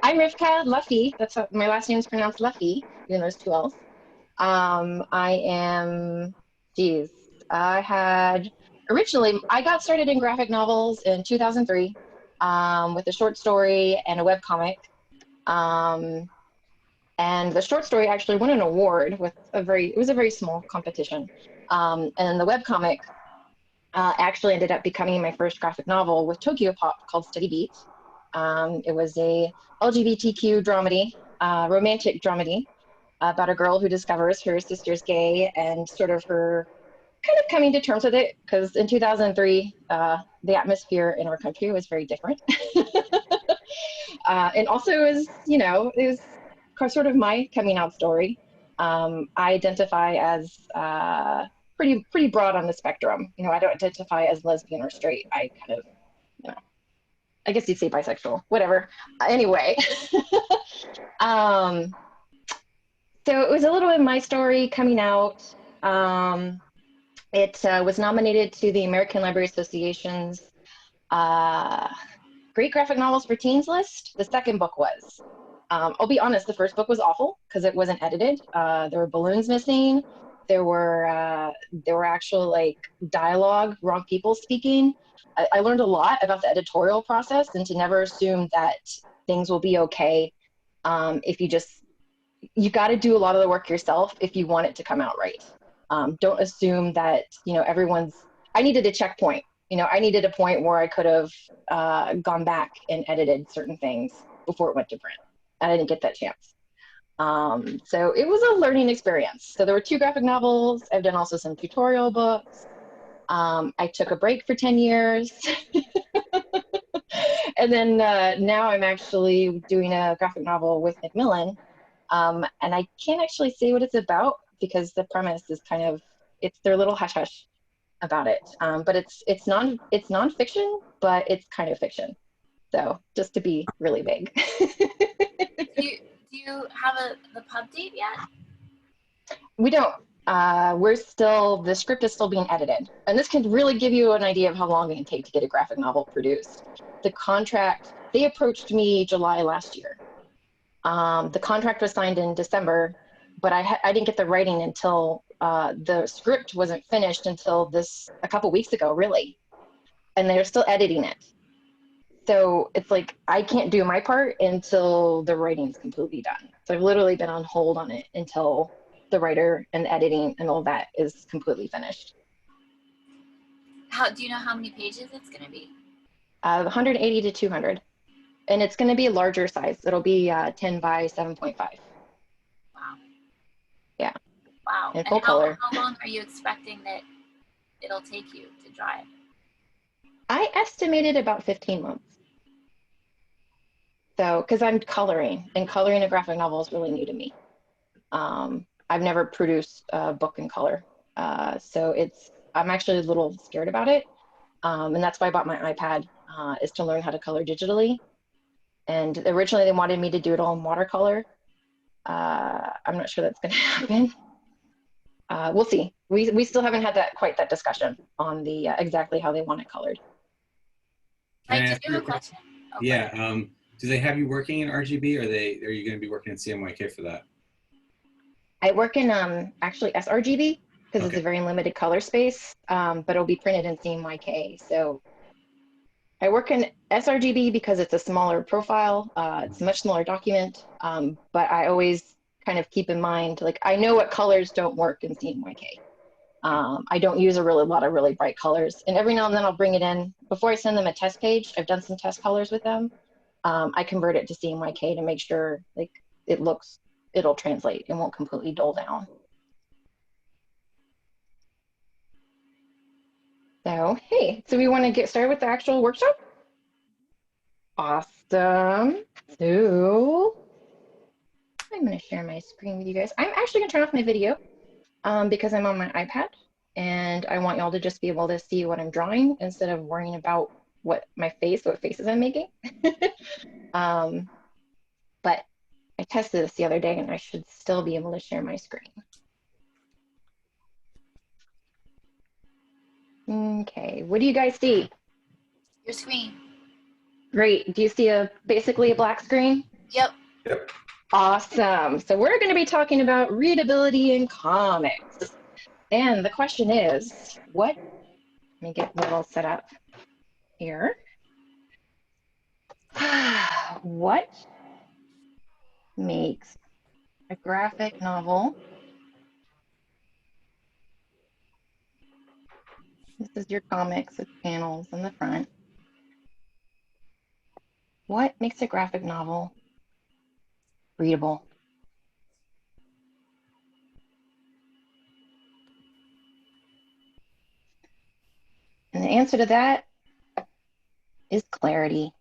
I'm Rivkah LaFille. That's how, my last name is pronounced LaFille, even though there's two L's. I am, geez, I had originally, I got started in graphic novels in 2003 with a short story and a webcomic. Um, and the short story actually won an award with it was a very small competition. And the webcomic actually ended up becoming my first graphic novel with Tokyo Pop called Steady Beat. It was a LGBTQ dramedy, romantic dramedy about a girl who discovers her sister's gay and sort of her kind of coming to terms with it, because in 2003, the atmosphere in our country was very different. And also it was sort of my coming out story. I identify as pretty broad on the spectrum. I don't identify as lesbian or straight. I kind of, I guess you'd say bisexual, whatever. Anyway, um, so it was a little bit of my story coming out. It was nominated to the American Library Association's Great Graphic Novels for Teens list. The second book was. I'll be honest, the first book was awful because it wasn't edited. There were balloons missing. There were actual dialogue, wrong people speaking. I learned a lot about the editorial process and to never assume that things will be okay if you got to do a lot of the work yourself if you want it to come out right. Don't assume that, I needed a checkpoint. I needed a point where I could have gone back and edited certain things before it went to print. I didn't get that chance. So it was a learning experience. So there were 2 graphic novels. I've done also some tutorial books. I took a break for 10 years. And then now I'm actually doing a graphic novel with Macmillan. And I can't actually say what it's about because the premise is it's their little hush hush about it. But it's nonfiction, but it's kind of fiction. So just to be really vague. Do you have the pub date yet? We don't. The script is still being edited. And this can really give you an idea of how long it can take to get a graphic novel produced. The contract, they approached me July last year. The contract was signed in December, but I didn't get the writing until the script wasn't finished until a couple weeks ago, really. And they're still editing it. So it's I can't do my part until the writing's completely done. So I've literally been on hold on it until the writer and the editing and all that is completely finished. Do you know how many pages it's going to be? 180 to 200. And it's going to be a larger size. It'll be 10 by 7.5. Wow. Yeah. Wow. And full color. How long are you expecting that it'll take you to dry? I estimated about 15 months. So, because I'm coloring, and coloring a graphic novel is really new to me. I've never produced a book in color. So I'm actually a little scared about it. And that's why I bought my iPad, is to learn how to color digitally. And originally they wanted me to do it all in watercolor. I'm not sure that's going to happen. We'll see. We still haven't had quite that discussion on the exactly how they want it colored. Did you have a question? Okay. Yeah. Do they have you working in RGB, or are you going to be working in CMYK for that? I work in actually sRGB because It's a very limited color space, but it'll be printed in CMYK. So I work in sRGB because it's a smaller profile. It's a much smaller document, but I always kind of keep in mind, I know what colors don't work in CMYK. I don't use a lot of really bright colors, and every now and then I'll bring it in. Before I send them a test page, I've done some test colors with them. I convert it to CMYK to make sure it'll translate and won't completely dull down. So, hey, so we want to get started with the actual workshop? Awesome. So I'm going to share my screen with you guys. I'm actually going to turn off my video because I'm on my iPad and I want y'all to just be able to see what I'm drawing instead of worrying about what faces I'm making. But I tested this the other day and I should still be able to share my screen. Okay, what do you guys see? Your screen. Great. Do you see basically a black screen? Yep. Yep. Awesome. So we're going to be talking about readability in comics. And the question is, let me get a little set up here. What makes a graphic novel? This is your comics with panels in the front. What makes a graphic novel readable? And the answer to that is clarity.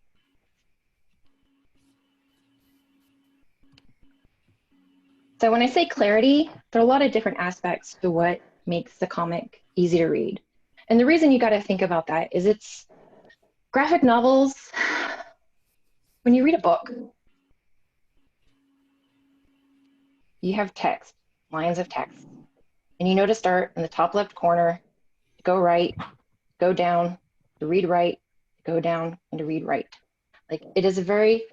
So when I say clarity, there are a lot of different aspects to what makes the comic easy to read. And the reason you got to think about that is it's graphic novels. When you read a book, you have text, lines of text, and you know to start in the top left corner, to go right, go down, to read right, go down, and to read right. Like, it is a very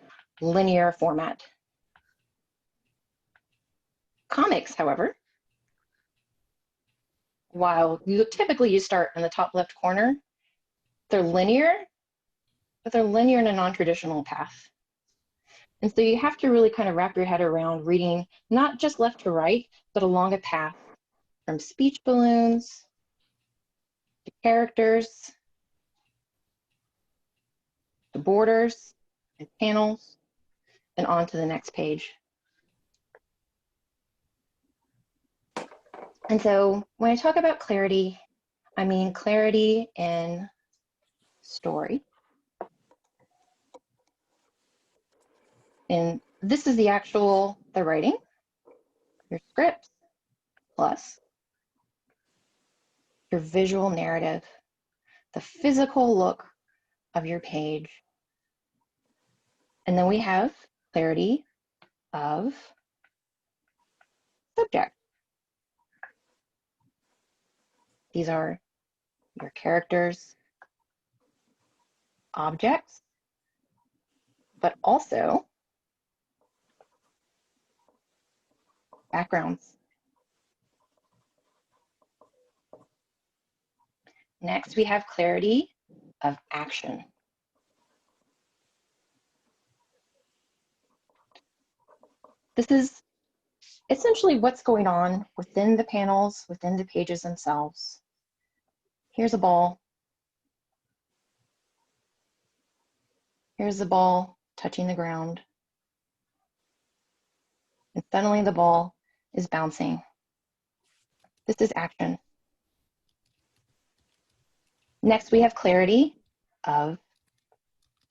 linear format. Comics, however, while typically you start in the top left corner, they're linear, but they're linear in a non-traditional path. And so you have to really kind of wrap your head around reading not just left to right, but along a path from speech balloons to characters to borders and panels and on to the next page. And so when I talk about clarity, I mean clarity in story. And this is the writing, your script, plus your visual narrative, the physical look of your page. And then we have clarity of subject. These are your characters, objects, but also backgrounds. Next, we have clarity of action. This is essentially what's going on within the panels, within the pages themselves. Here's a ball. Here's the ball touching the ground. And suddenly the ball is bouncing. This is action. Next, we have clarity of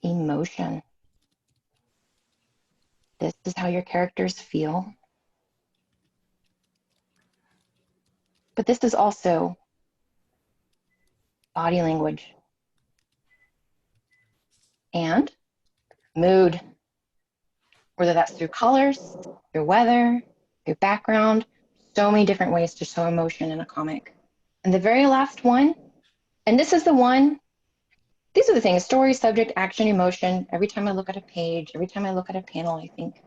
emotion. This is how your characters feel. But this is also body language and mood, whether that's through colors, through weather, through background, so many different ways to show emotion in a comic. And the very last one, and this is the one, these are the things: story, subject, action, emotion. Every time I look at a page, every time I look at a panel, I think,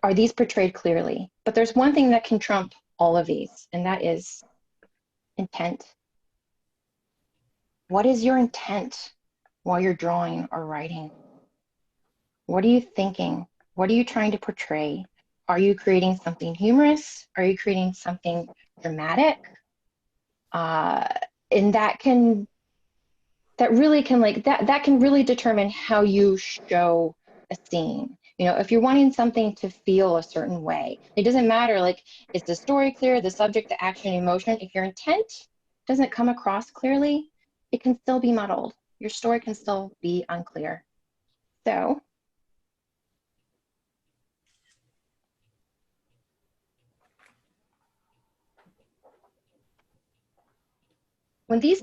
are these portrayed clearly? But there's one thing that can trump all of these, and that is intent. What is your intent while you're drawing or writing? What are you thinking? What are you trying to portray? Are you creating something humorous? Are you creating something dramatic? And that can really determine how you show a scene. You know, if you're wanting something to feel a certain way, it doesn't matter, like, is the story clear, the subject, the action, emotion? If your intent doesn't come across clearly, it can still be muddled. Your story can still be unclear. So when these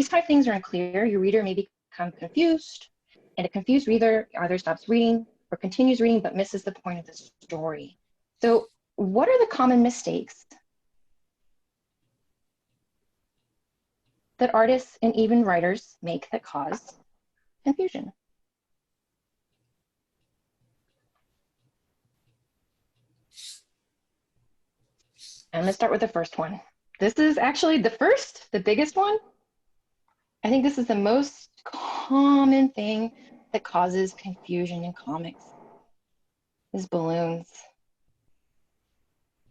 5 things are unclear, your reader may become confused, and a confused reader either stops reading or continues reading but misses the point of the story. So what are the common mistakes that artists and even writers make that cause confusion? I'm gonna start with the first one. This is actually the biggest one. I think this is the most common thing that causes confusion in comics is balloons.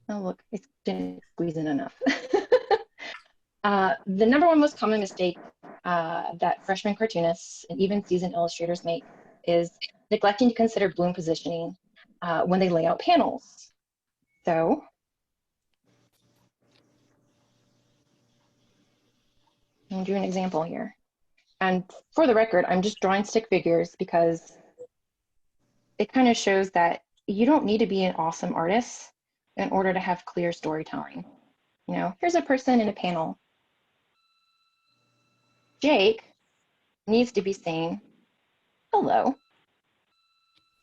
Oh, look, it's didn't squeeze in enough. The number one most common mistake that freshman cartoonists and even seasoned illustrators make is neglecting to consider balloon positioning when they lay out panels. So, I'll do an example here. And for the record, I'm just drawing stick figures because it kind of shows that you don't need to be an awesome artist in order to have clear storytelling. You know, here's a person in a panel. Jake needs to be saying, hello.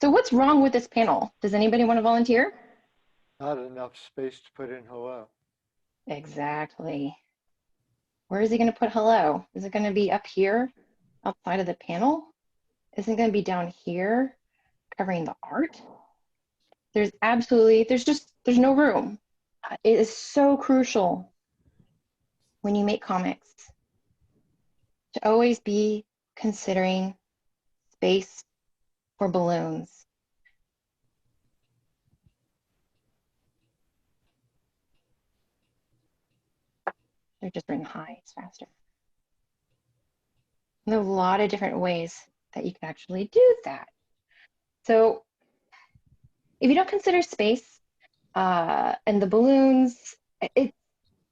So what's wrong with this panel? Does anybody want to volunteer? Not enough space to put in hello. Exactly. Where is he going to put hello? Is it going to be up here outside of the panel? Is it going to be down here covering the art? There's no room. It is so crucial when you make comics to always be considering space for balloons. They're just written high, it's faster. There are a lot of different ways that you can actually do that. So if you don't consider space and the balloons,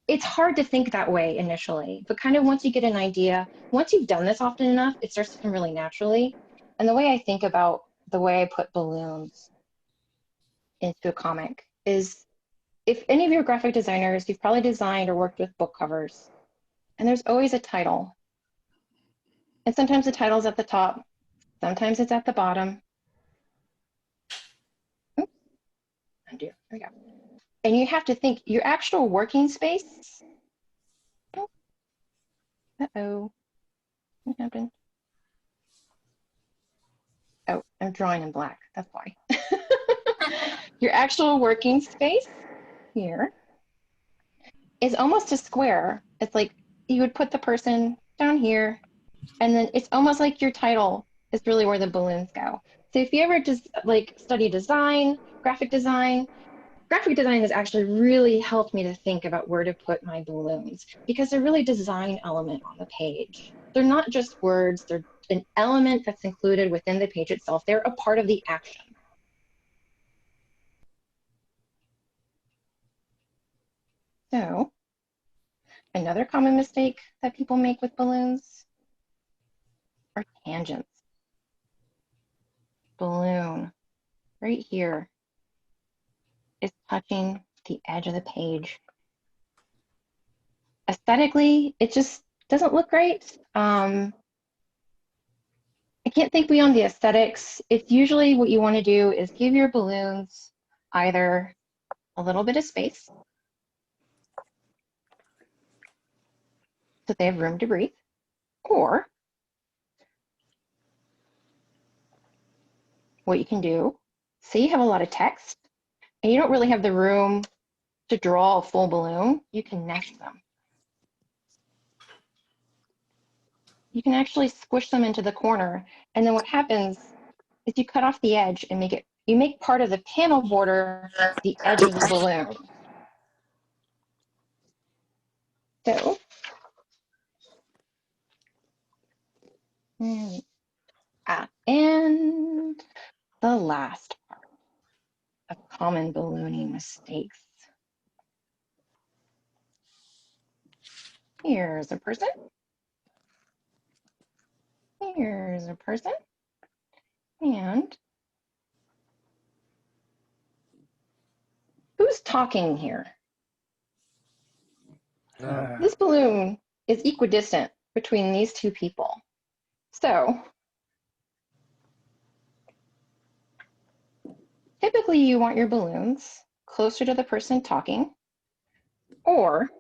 it's hard to think that way initially, but kind of once you get an idea, once you've done this often enough, it starts to come really naturally. And the way I think about the way I put balloons into a comic is, if any of your graphic designers, you've probably designed or worked with book covers, and there's always a title. And sometimes the title's at the top, sometimes it's at the bottom. Oops, undo, there we go. And you have to think your actual working space. Oh, uh-oh, what happened? Oh, I'm drawing in black, that's why. Your actual working space here is almost a square. It's like you would put the person down here, and then it's almost like your title is really where the balloons go. So if you ever just like study design, graphic design has actually really helped me to think about where to put my balloons, because they're really design element on the page. They're not just words, they're an element that's included within the page itself. They're a part of the action. So another common mistake that people make with balloons are tangents. Balloon right here is touching the edge of the page. Aesthetically, it just doesn't look great. I can't think beyond the aesthetics. It's usually what you want to do is give your balloons either a little bit of space so they have room to breathe, or what you can do, say you have a lot of text and you don't really have the room to draw a full balloon, you can nest them. You can actually squish them into the corner, and then what happens is you cut off the edge and you make part of the panel border the edge of the balloon. So, and the last part of common ballooning mistakes. Here's a person. Here's a person. And who's talking here? This balloon is equidistant between these two people. So typically you want your balloons closer to the person talking, or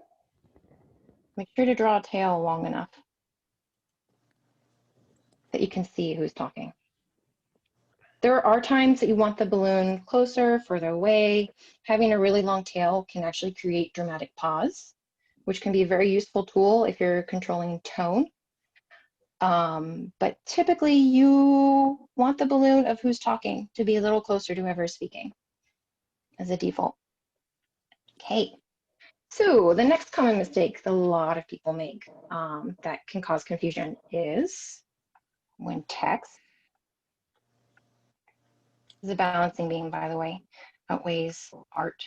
make sure to draw a tail long enough that you can see who's talking. There are times that you want the balloon closer, further away. Having a really long tail can actually create dramatic pause, which can be a very useful tool if you're controlling tone. But typically you want the balloon of who's talking to be a little closer to whoever is speaking as a default. Okay, so the next common mistake that a lot of people make that can cause confusion is when text is a balancing beam, by the way, outweighs art.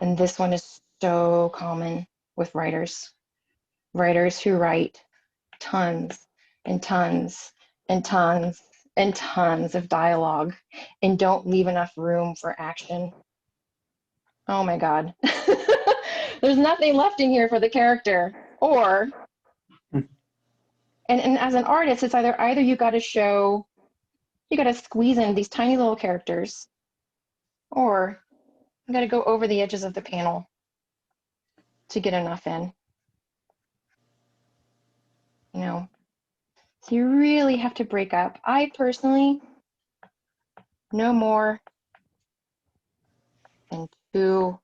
And this one is so common with writers who write tons and tons and tons and tons of dialogue and don't leave enough room for action. Oh my God. There's nothing left in here for the character. Or, and as an artist, it's either you got to squeeze in these tiny little characters, or you got to go over the edges of the panel to get enough in. You know, so you really have to break up. I personally, no more than 2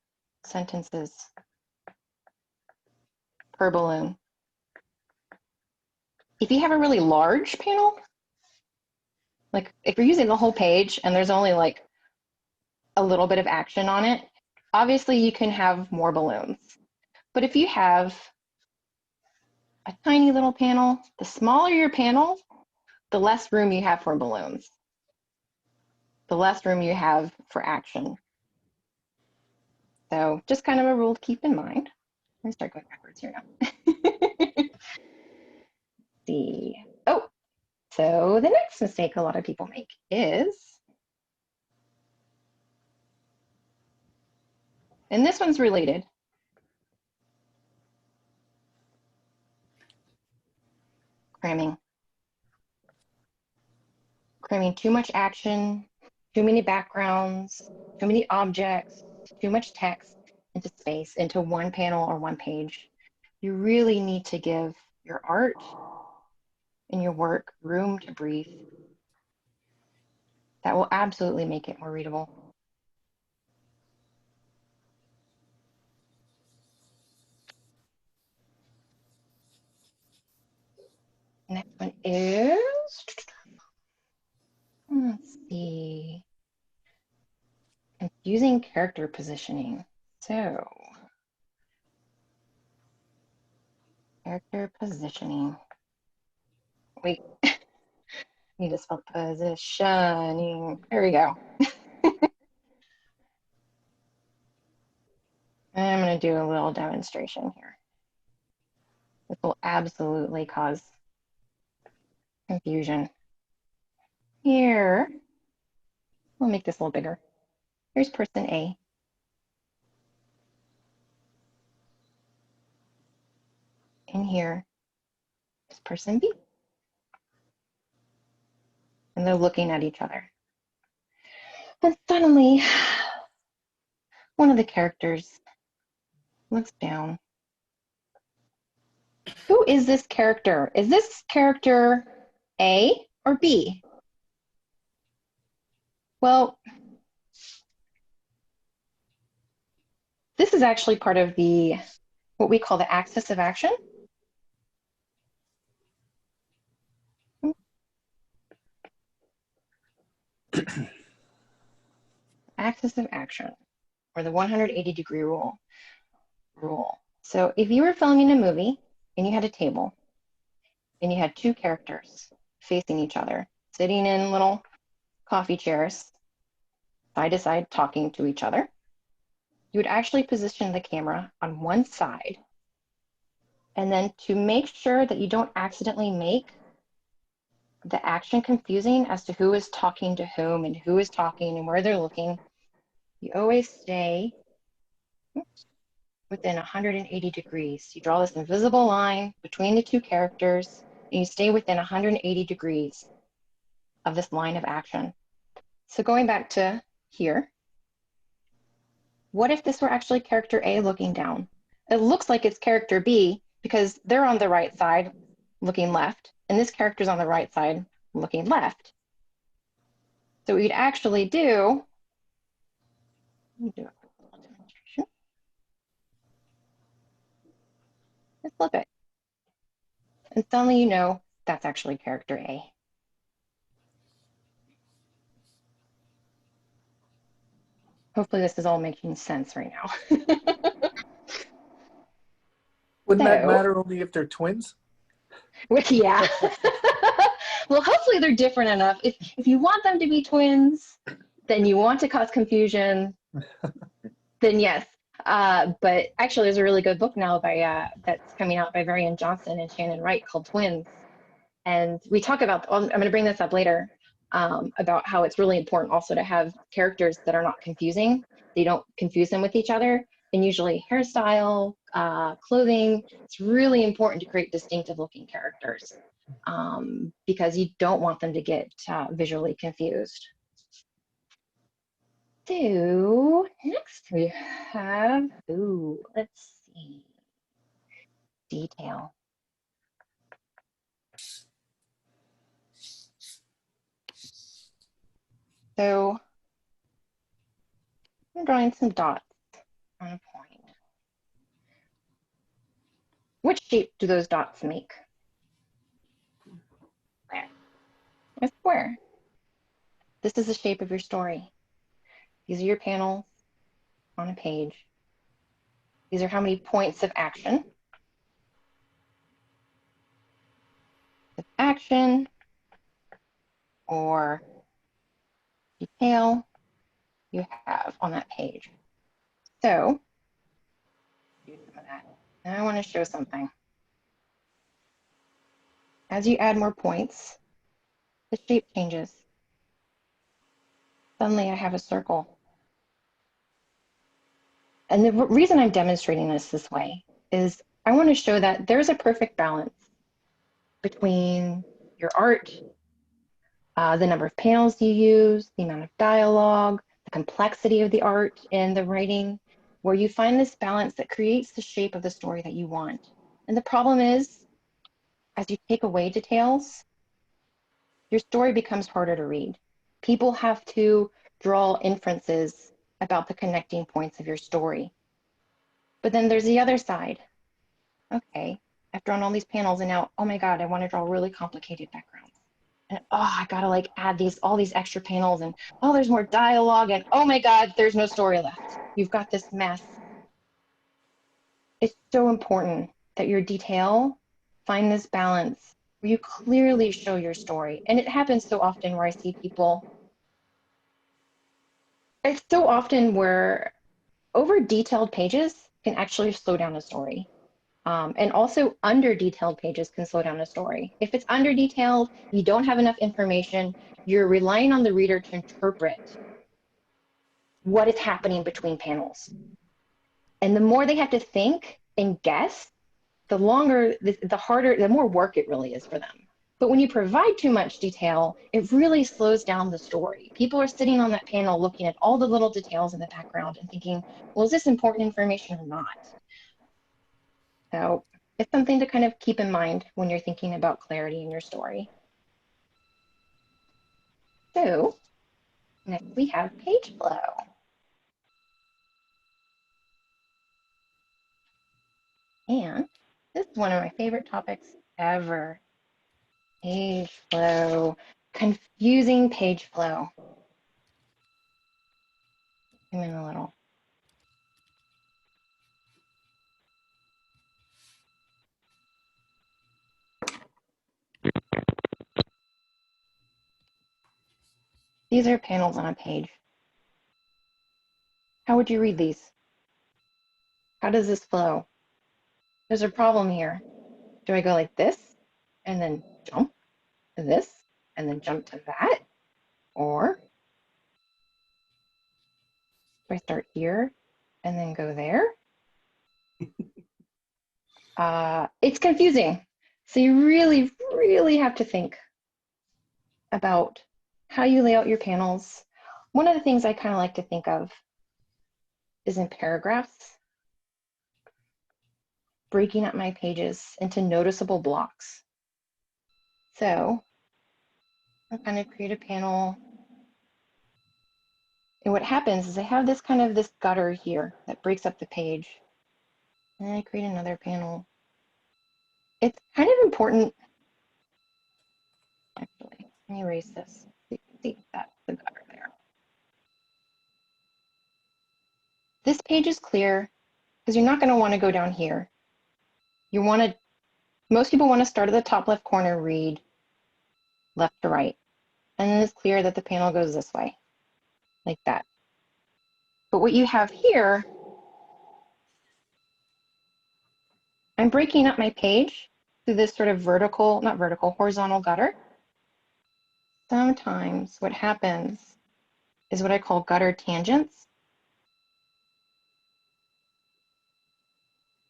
sentences per balloon. If you have a really large panel, like if you're using the whole page and there's only like a little bit of action on it, obviously you can have more balloons. But if you have a tiny little panel, the smaller your panel, the less room you have for balloons, the less room you have for action. So just kind of a rule to keep in mind. Let me start going backwards here now. See. Oh, so the next mistake a lot of people make is, and this one's related, cramming. Cramming too much action, too many backgrounds, too many objects, too much text into space, into one panel or one page. You really need to give your art and your work room to breathe. That will absolutely make it more readable. Next one is, let's see, confusing character positioning. So, character positioning. Wait, I need to spell positioning. There we go. I'm going to do a little demonstration here. This will absolutely cause confusion. Here, we'll make this a little bigger. Here's person A. And here is person B. And they're looking at each other. And suddenly, one of the characters looks down. Who is this character? Is this character A or B? Well, this is actually part of what we call the axis of action. Axis of action, or the 180-degree rule. So if you were filming a movie and you had a table and you had 2 characters facing each other, sitting in little coffee chairs, side to side, talking to each other, you would actually position the camera on one side. And then to make sure that you don't accidentally make the action confusing as to who is talking to whom and who is talking and where they're looking, you always stay within 180 degrees. You draw this invisible line between the 2 characters, and you stay within 180 degrees of this line of action. So going back to here, what if this were actually character A looking down? It looks like it's character B because they're on the right side looking left, and this character's on the right side looking left. So what you'd actually do, let me do a quick little demonstration. Just flip it. And suddenly you know that's actually character A. Hopefully this is all making sense right now. Wouldn't that So- matter only if they're twins? Yeah. Well, hopefully they're different enough. If you want them to be twins, then you want to cause confusion, then yes. But actually, there's a really good book now by that's coming out by Varian Johnson and Shannon Wright called Twins. And we talk about, I'm going to bring this up later, about how it's really important also to have characters that are not confusing. They don't confuse them with each other. And usually hairstyle, clothing, it's really important to create distinctive looking characters because you don't want them to get visually confused. So next we have, let's see, detail. So I'm drawing some dots on a point. Which shape do those dots make? A square. This is the shape of your story. These are your panels on a page. These are how many points of action. Action or detail you have on that page. So, do some of that. Now I want to show something. As you add more points, the shape changes. Suddenly I have a circle. And the reason I'm demonstrating this way is I want to show that there's a perfect balance between your art, the number of panels you use, the amount of dialogue, the complexity of the art and the writing, where you find this balance that creates the shape of the story that you want. And the problem is, as you take away details, your story becomes harder to read. People have to draw inferences about the connecting points of your story. But then there's the other side. Okay, I've drawn all these panels and now, oh my God, I want to draw really complicated backgrounds. And I gotta like add all these extra panels and there's more dialogue and oh my God, there's no story left. You've got this mess. It's so important that your detail find this balance where you clearly show your story. And it happens so often where I see people, it's so often where over detailed pages can actually slow down a story. And also under detailed pages can slow down a story. If it's under detailed, you don't have enough information, you're relying on the reader to interpret what is happening between panels. And the more they have to think and guess, the longer, the harder, the more work it really is for them. But when you provide too much detail, it really slows down the story. People are sitting on that panel looking at all the little details in the background and thinking, well, is this important information or not? So it's something to kind of keep in mind when you're thinking about clarity in your story. So next we have page flow. And this is one of my favorite topics ever. Page flow, confusing page flow. Zoom in a little. These are panels on a page. How would you read these? How does this flow? There's a problem here. Do I go like this and then jump to this and then jump to that? Or do I start here and then go there? It's confusing. So you really, really have to think about how you lay out your panels. One of the things I kind of like to think of is in paragraphs, breaking up my pages into noticeable blocks. So I'll kind of create a panel And what happens is I have this kind of this gutter here that breaks up the page. And then I create another panel. It's kind of important, actually. Let me erase this. So you can see that's the gutter there. This page is clear because you're not going to want to go down here. You want to, most people want to start at the top left corner, read left to right. And then it's clear that the panel goes this way, like that. But what you have here, I'm breaking up my page through this sort of vertical, not vertical, horizontal gutter. Sometimes what happens is what I call gutter tangents,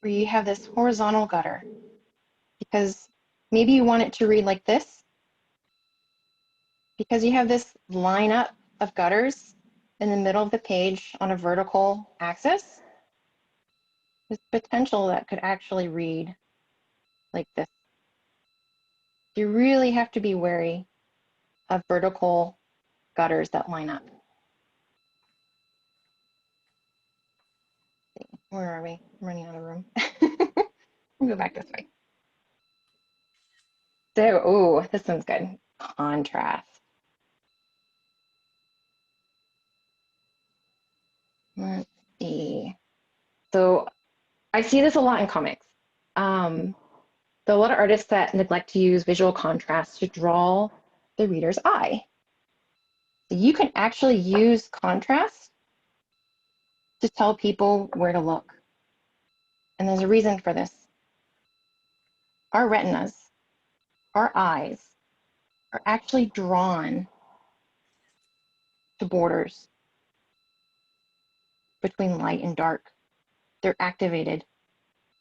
where you have this horizontal gutter because maybe you want it to read like this because you have this line up of gutters in the middle of the page on a vertical axis. There's potential that could actually read like this. You really have to be wary of vertical gutters that line up. Where are we? I'm running out of room. We'll go back this way. So, oh, this one's good. Contrast. Let's see. So I see this a lot in comics. There are a lot of artists that neglect to use visual contrast to draw the reader's eye. So you can actually use contrast to tell people where to look. And there's a reason for this. Our retinas, our eyes, are actually drawn to borders between light and dark. They're activated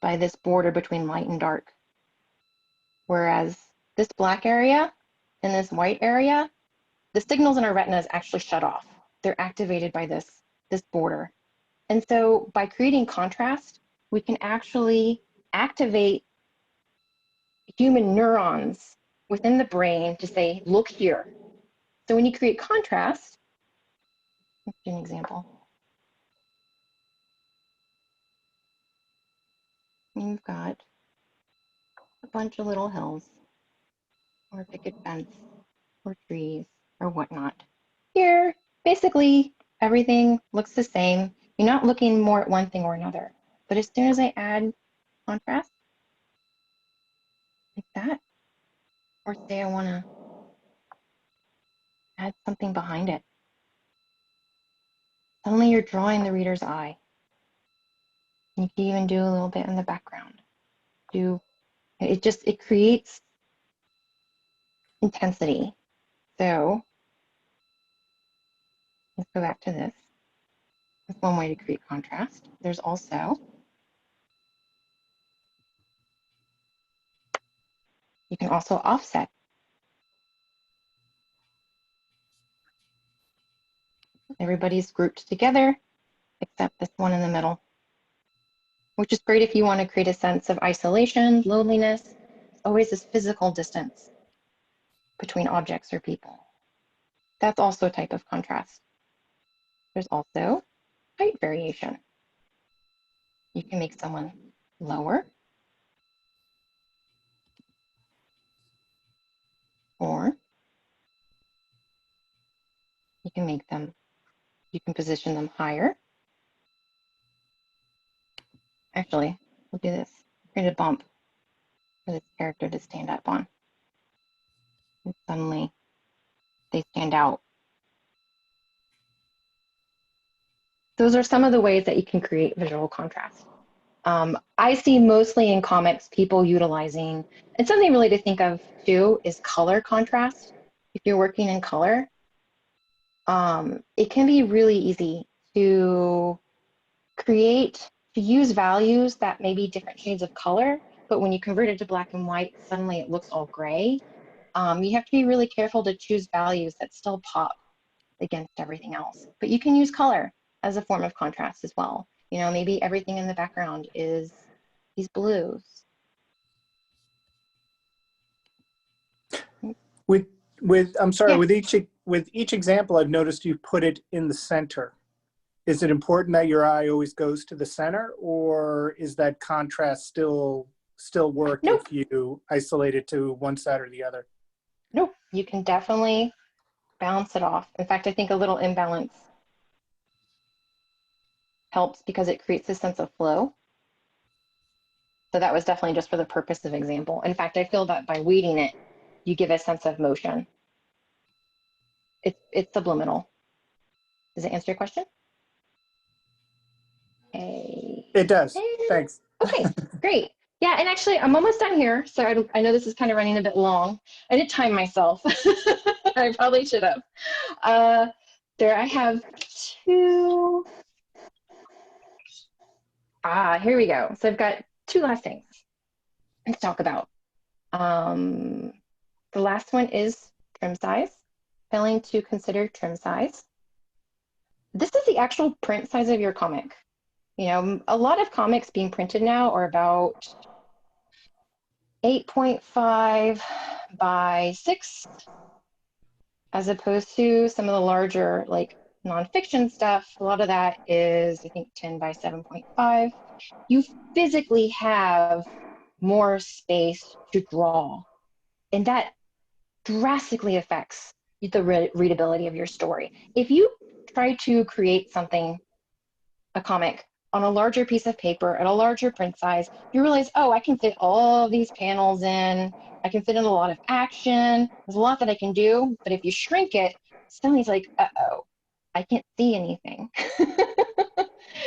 by this border between light and dark. Whereas this black area and this white area, the signals in our retinas actually shut off. They're activated by this border. And so by creating contrast, we can actually activate human neurons within the brain to say, look here. So when you create contrast, let's do an example. You've got a bunch of little hills or a picket fence or trees or whatnot. Here, basically everything looks the same. You're not looking more at one thing or another. But as soon as I add contrast, like that, or say I want to add something behind it, suddenly you're drawing the reader's eye. You can even do a little bit in the background. It creates intensity. So let's go back to this. That's one way to create contrast. There's also, you can also offset. Everybody's grouped together except this one in the middle, which is great if you want to create a sense of isolation, loneliness. There's always this physical distance between objects or people. That's also a type of contrast. There's also height variation. You can make someone lower or you can position them higher. Actually, we'll do this. Create a bump for this character to stand up on. And suddenly they stand out. Those are some of the ways that you can create visual contrast. I see mostly in comics people utilizing, and something really to think of too is color contrast. If you're working in color, it can be really easy to use values that may be different shades of color, but when you convert it to black and white, suddenly it looks all gray. You have to be really careful to choose values that still pop against everything else. But you can use color as a form of contrast as well. You know, maybe everything in the background is these blues. I'm sorry, Yeah. with with each example, I've noticed you put it in the center. Is it important that your eye always goes to the center, or is that contrast still work Nope. if you isolate it to one side or the other? Nope, you can definitely balance it off. In fact, I think a little imbalance helps because it creates a sense of flow. So that was definitely just for the purpose of example. In fact, I feel that by weeding it, you give a sense of motion. It's subliminal. Does it answer your question? Okay. It does. Thanks. Okay, great. Yeah, and actually, I'm almost done here. So I know this is kind of running a bit long. I did time myself. I probably should have. There I have two. Here we go. So I've got two last things to talk about. The last one is trim size. Failing to consider trim size. This is the actual print size of your comic. You know, a lot of comics being printed now are about 8.5 by 6, as opposed to some of the larger, like nonfiction stuff. A lot of that is, I think, 10 by 7.5. You physically have more space to draw, and that drastically affects the readability of your story. If you try to create something, a comic, on a larger piece of paper at a larger print size, you realize, oh, I can fit all of these panels in. I can fit in a lot of action. There's a lot that I can do. But if you shrink it, suddenly it's like, uh-oh, I can't see anything.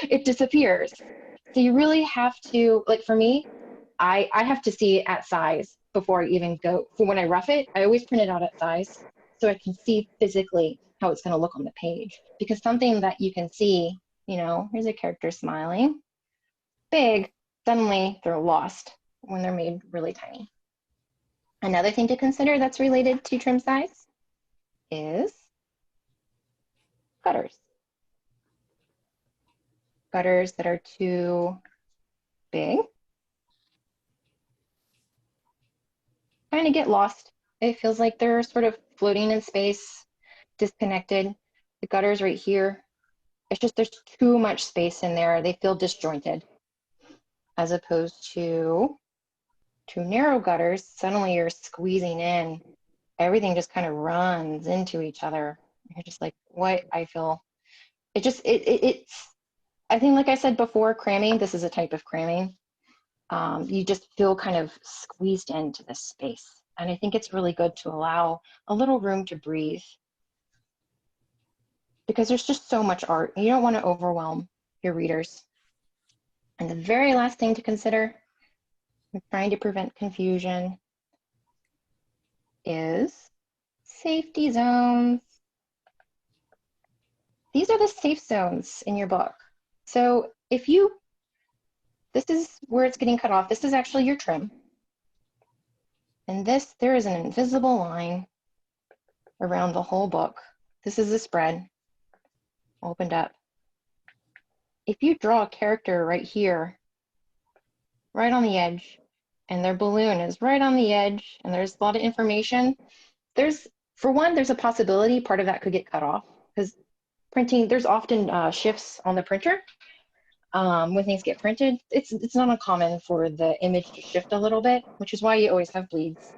It disappears. So you really have to, like for me, I have to see it at size before I even go. For when I rough it, I always print it out at size so I can see physically how it's going to look on the page. Because something that you can see, you know, here's a character smiling, big, suddenly they're lost when they're made really tiny. Another thing to consider that's related to trim size is gutters. Gutters that are too big kind of get lost. It feels like they're sort of floating in space, disconnected. The gutters right here, it's just there's too much space in there. They feel disjointed, as opposed to too narrow gutters. Suddenly you're squeezing in. Everything just kind of runs into each other. You're just like, what? I feel it just it's. I think, like I said before, cramming. This is a type of cramming. You just feel kind of squeezed into this space, and I think it's really good to allow a little room to breathe, because there's just so much art. You don't want to overwhelm your readers. And the very last thing to consider, trying to prevent confusion, is safety zones. These are the safe zones in your book. So if you, this is where it's getting cut off. This is actually your trim. And this, there is an invisible line around the whole book. This is the spread, opened up. If you draw a character right here, right on the edge, and their balloon is right on the edge, and there's a lot of information, there's, for one, there's a possibility part of that could get cut off, because printing, there's often shifts on the printer when things get printed. It's not uncommon for the image to shift a little bit, which is why you always have bleeds.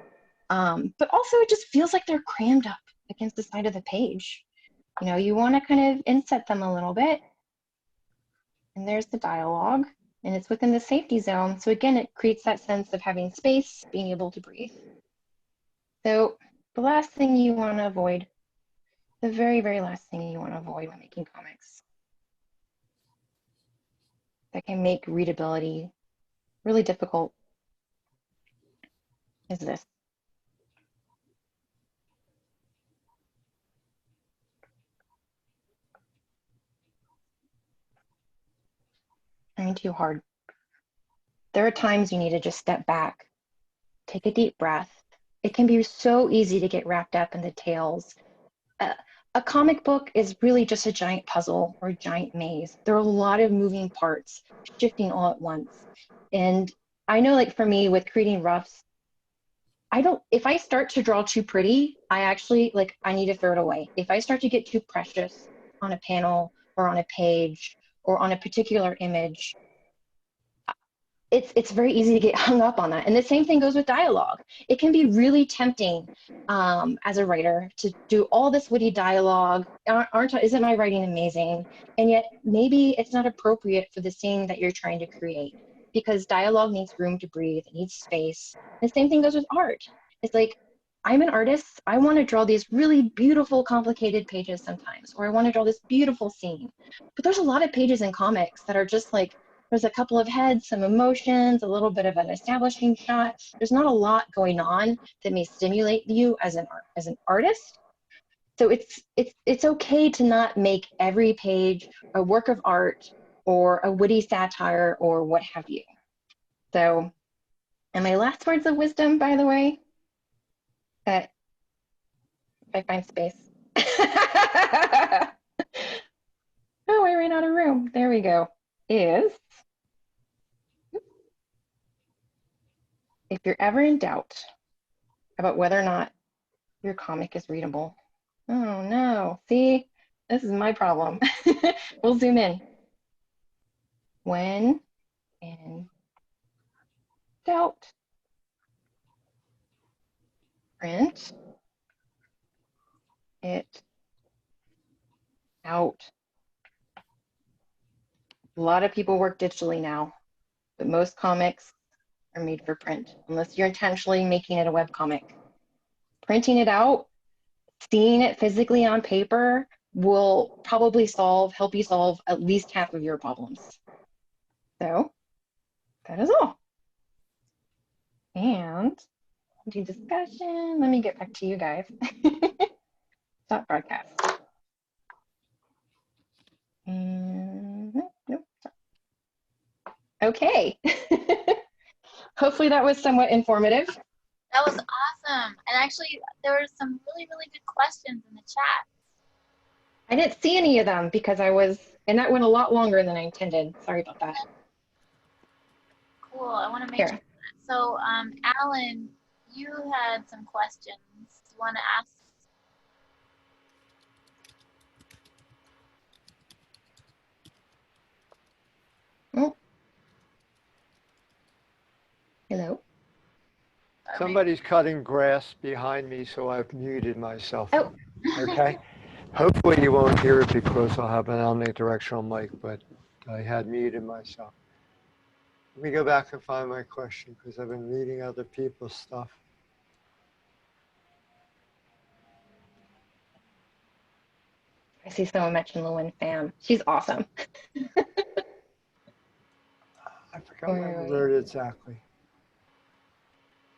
But also it just feels like they're crammed up against the side of the page. You know, you want to kind of inset them a little bit. And there's the dialogue, and it's within the safety zone. So again, it creates that sense of having space, being able to breathe. So the last thing you want to avoid, the very, very last thing you want to avoid when making comics that can make readability really difficult is this. Trying too hard. There are times you need to just step back, take a deep breath. It can be so easy to get wrapped up in the details. A comic book is really just a giant puzzle or a giant maze. There are a lot of moving parts shifting all at once. And I know, like for me with creating roughs, if I start to draw too pretty, I actually, like, I need to throw it away. If I start to get too precious on a panel or on a page or on a particular image, it's very easy to get hung up on that. And the same thing goes with dialogue. It can be really tempting as a writer to do all this witty dialogue. Isn't my writing amazing? And yet maybe it's not appropriate for the scene that you're trying to create, because dialogue needs room to breathe, it needs space. And the same thing goes with art. It's like, I'm an artist, I want to draw these really beautiful, complicated pages sometimes, or I want to draw this beautiful scene. But there's a lot of pages in comics that are just like, there's a couple of heads, some emotions, a little bit of an establishing shot. There's not a lot going on that may stimulate you as an artist. So it's okay to not make every page a work of art or a witty satire or what have you. So, and my last words of wisdom, by the way, that if I find space. Oh, I ran out of room. There we go. Is, if you're ever in doubt about whether or not your comic is readable, oh no, see, this is my problem. We'll zoom in. When in doubt, print it out. A lot of people work digitally now, but most comics are made for print, unless you're intentionally making it a webcomic. Printing it out, seeing it physically on paper will probably help you solve at least half of your problems. So that is all. And do discussion. Let me get back to you guys. Stop broadcast. And nope. Okay. Hopefully that was somewhat informative. That was awesome. And actually, there were some really, really good questions in the chat. I didn't see any of them because and that went a lot longer than I intended. Sorry about that. Cool. I want to make sure. So, Alan, you had some questions. You want to ask? Oh. Hello. Somebody's cutting grass behind me, so I've muted myself. Oh. Okay. Hopefully you won't hear it because I'll have an omnidirectional mic, but I had muted myself. Let me go back and find my question because I've been reading other people's stuff. I see someone mention Lewin Pham. She's awesome. I forgot where I wrote it exactly.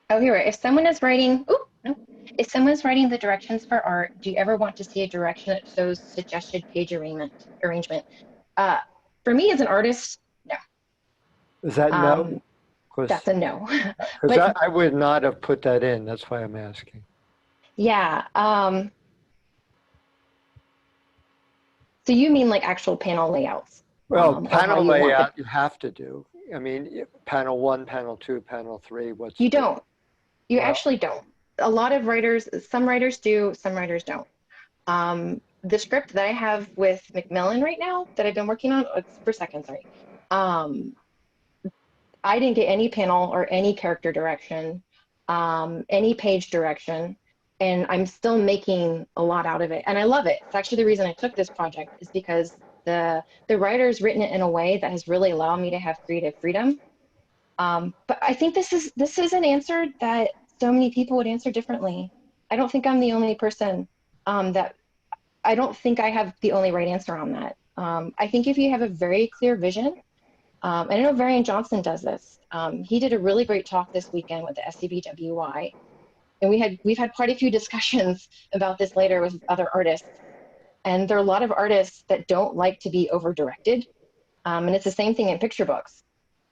Oh, here. If someone is writing, if someone's writing the directions for art, do you ever want to see a direction that shows suggested page arrangement? For me as an artist, no. Is that no? That's a no. Because I would not have put that in. That's why I'm asking. Yeah. So you mean like actual panel layouts? Well, panel layout you have to do. I mean, panel 1, panel 2, panel 3. You don't. You actually don't. A lot of writers, some writers do, some writers don't. The script that I have with Macmillan right now that I've been working on, for a second, sorry. I didn't get any panel or any character direction, any page direction, and I'm still making a lot out of it. And I love it. It's actually the reason I took this project is because the writer's written it in a way that has really allowed me to have creative freedom. But I think this is an answer that so many people would answer differently. I don't think I'm the only person I don't think I have the only right answer on that. I think if you have a very clear vision, and I know Varian Johnson does this. He did a really great talk this weekend with the SCBWY, and we've had quite a few discussions about this later with other artists. And there are a lot of artists that don't like to be over-directed, and it's the same thing in picture books.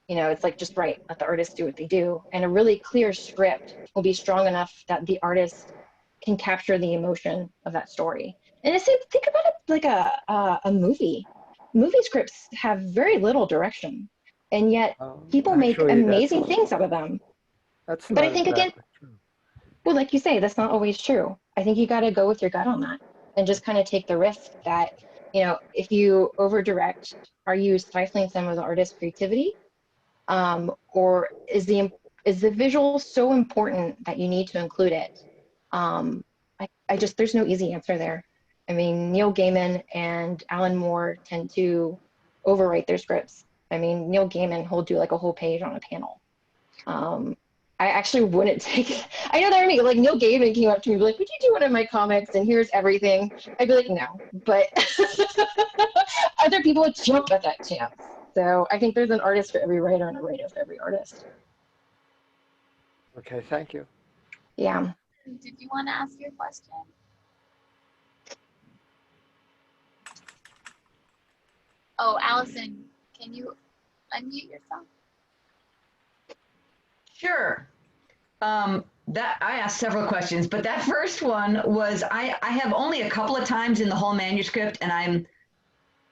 You know, it's like just let the artist do what they do, and a really clear script will be strong enough that the artist can capture the emotion of that story. And it's, think about it like a movie. Movie scripts have very little direction, and yet people make amazing things out of them. That's but I think again, true. Well, like you say, that's not always true. I think you got to go with your gut on that and just kind of take the risk that, if you over direct, are you stifling some of the artist's creativity? Or is the visual so important that you need to include it? There's no easy answer there. I mean, Neil Gaiman and Alan Moore tend to overwrite their scripts. I mean, Neil Gaiman will do like a whole page on a panel. I actually wouldn't take, I know that I mean, like Neil Gaiman came up to me and be like, would you do one of my comics and here's everything? I'd be like, no, but other people would jump at that chance. So I think there's an artist for every writer and a writer for every artist. Okay, thank you. Yeah. Did you want to ask your question? Oh, Allison, can you unmute yourself? Sure. That I asked several questions, but that first one was I have only a couple of times in the whole manuscript, and I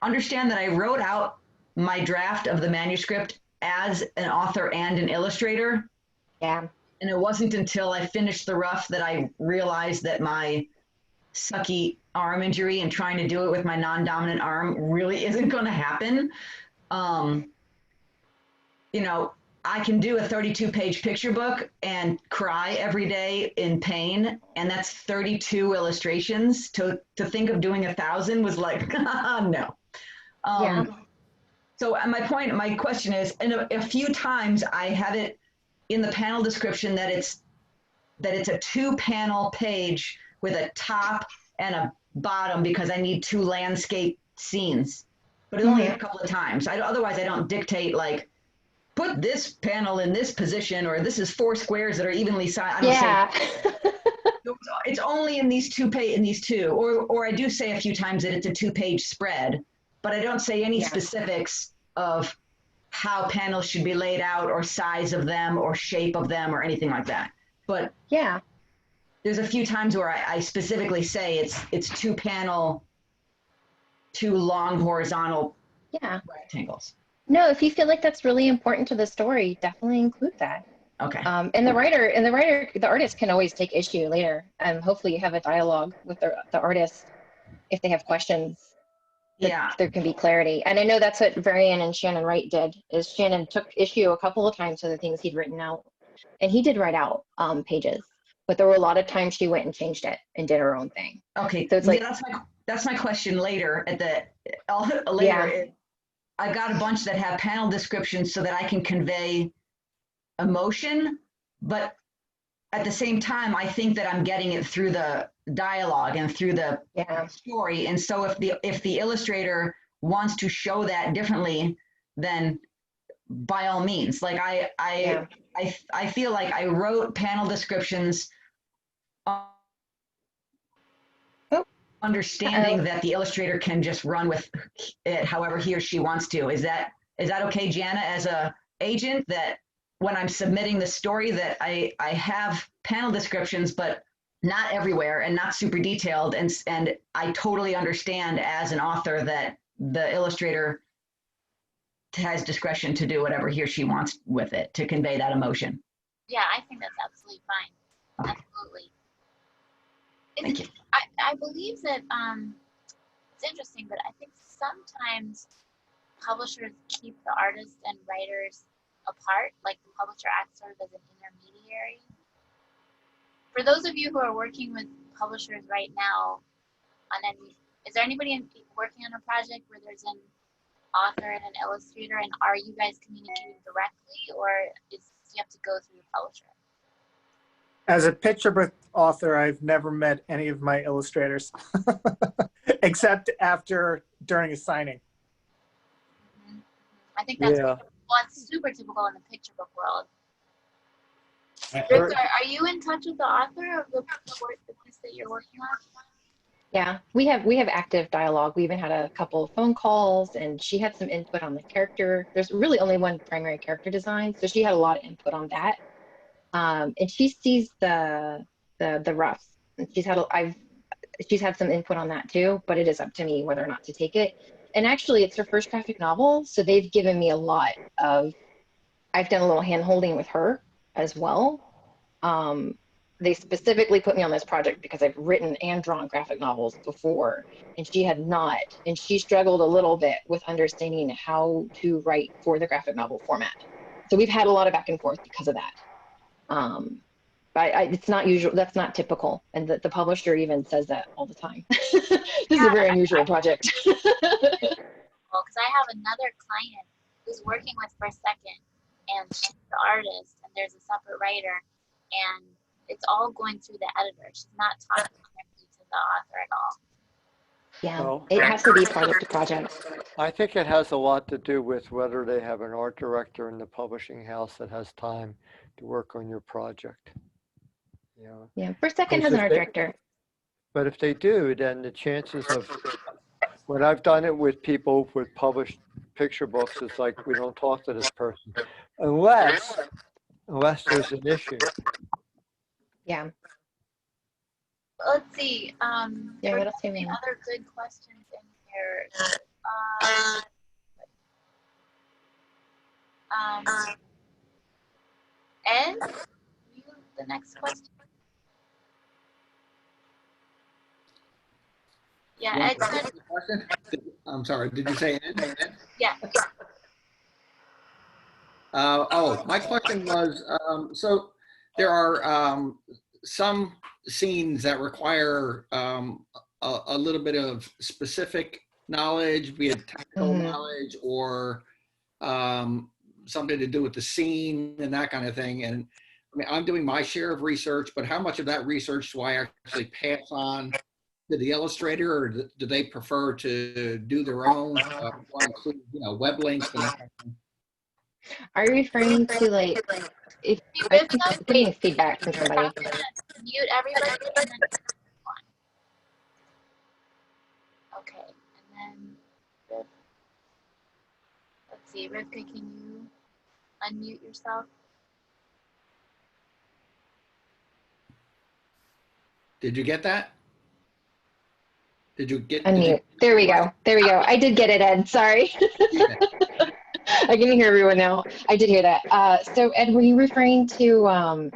understand that I wrote out my draft of the manuscript as an author and an illustrator. Yeah. And it wasn't until I finished the rough that I realized that my sucky arm injury and trying to do it with my non-dominant arm really isn't going to happen. I can do a 32-page picture book and cry every day in pain, and that's 32 illustrations. To think of doing 1,000 was like, no. Yeah. So my question is, and a few times I have it in the panel description that it's a 2-panel page with a top and a bottom because I need 2 landscape scenes, but it's only a couple of times. Otherwise I don't dictate like, put this panel in this position, or this is 4 squares that are evenly sized. Yeah. It's only in these two, or I do say a few times that it's a 2-page spread, but I don't say any specifics of how panels should be laid out or size of them or shape of them or anything like that. But Yeah. there's a few times where I specifically say it's 2-panel, 2 long horizontal rectangles. No, if you feel like that's really important to the story, definitely include that. Okay. And the artist can always take issue later. Hopefully you have a dialogue with the artist if they have questions. There can be clarity. And I know that's what Varian and Shannon Wright did, is Shannon took issue a couple of times with the things he'd written out. And he did write out pages, but there were a lot of times she went and changed it and did her own thing. Okay, so it's like that's my question later later. I've got a bunch that have panel descriptions so that I can convey emotion, but at the same time, I think that I'm getting it through the dialogue and through the story. And so if the illustrator wants to show that differently, then by all means, like I feel like I wrote panel descriptions understanding that the illustrator can just run with it however he or she wants to. Is that okay, Janna, as a agent, that when I'm submitting the story that I have panel descriptions, but not everywhere and not super detailed, and I totally understand as an author that the illustrator has discretion to do whatever he or she wants with it to convey that emotion? Yeah, I think that's absolutely fine. Okay. Absolutely. Thank you. I believe that it's interesting, but I think sometimes publishers keep the artists and writers apart, like the publisher acts sort of as an intermediary. For those of you who are working with publishers right now, is there anybody working on a project where there's an author and an illustrator, and are you guys communicating directly, or do you have to go through the publisher? As a picture book author, I've never met any of my illustrators, except during a signing. Mm-hmm. I think that's it's super typical in the picture book world. Rivkah, are you in touch with the author of the piece that you're working on? Yeah, we have active dialogue. We even had a couple of phone calls, and she had some input on the character. There's really only one primary character design, so she had a lot of input on that. And she sees the roughs. And she's had some input on that too, but it is up to me whether or not to take it. And actually, it's her first graphic novel, so they've given me a lot of. I've done a little hand holding with her as well. they specifically put me on this project because I've written and drawn graphic novels before, and she had not, and she struggled a little bit with understanding how to write for the graphic novel format. So we've had a lot of back and forth because of that. It's not usual. That's not typical, and the publisher even says that all the time. This is a very unusual project. Because I have another client who's working with for a second, and she's the artist, and there's a separate writer, and it's all going through the editor. She's not talking directly to the author at all. Yeah, Well, it has to be part of the project. I think it has a lot to do with whether they have an art director in the publishing house that has time to work on your project. You know, Yeah, First Second because has an if art they- director. But if they do, then the chances of, when I've done it with people with published picture books, it's like, we don't talk to this person unless there's an issue. Yeah. Let's see. Yeah, Were what else do you there any mean? other good questions in here? Ed, you the next question. Yeah, Ed said, I'm sorry, did you say Ed? yeah. My question was, so there are some scenes that require a little bit of specific knowledge, be it technical knowledge or something to do with the scene and that kind of thing. And I mean, I'm doing my share of research, but how much of that research do I actually pass on to the illustrator, or do they prefer to do their own, or include, web links and that kind of thing? Are you referring to like, if I'm getting feedback from somebody? Mute everybody and then one. Okay, and then let's see, Rivkah, can you unmute yourself? Did you get that? Did you get Unmute. There we go. There we go. I did get it, Ed. Sorry. I can hear everyone now. I did hear that. So Ed, were you referring to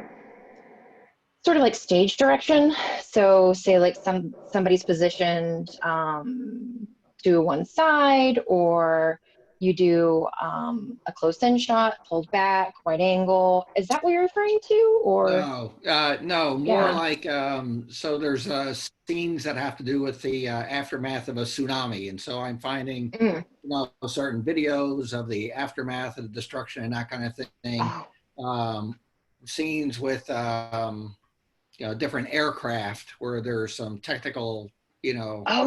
sort of like stage direction? So say like somebody's positioned to one side, or you do a close-in shot, pulled back, right angle. Is that what you're referring to? Or no, more like so there's scenes that have to do with the aftermath of a tsunami, and so I'm finding certain videos of the aftermath of the destruction and that kind of thing. Scenes with different aircraft where there's some technical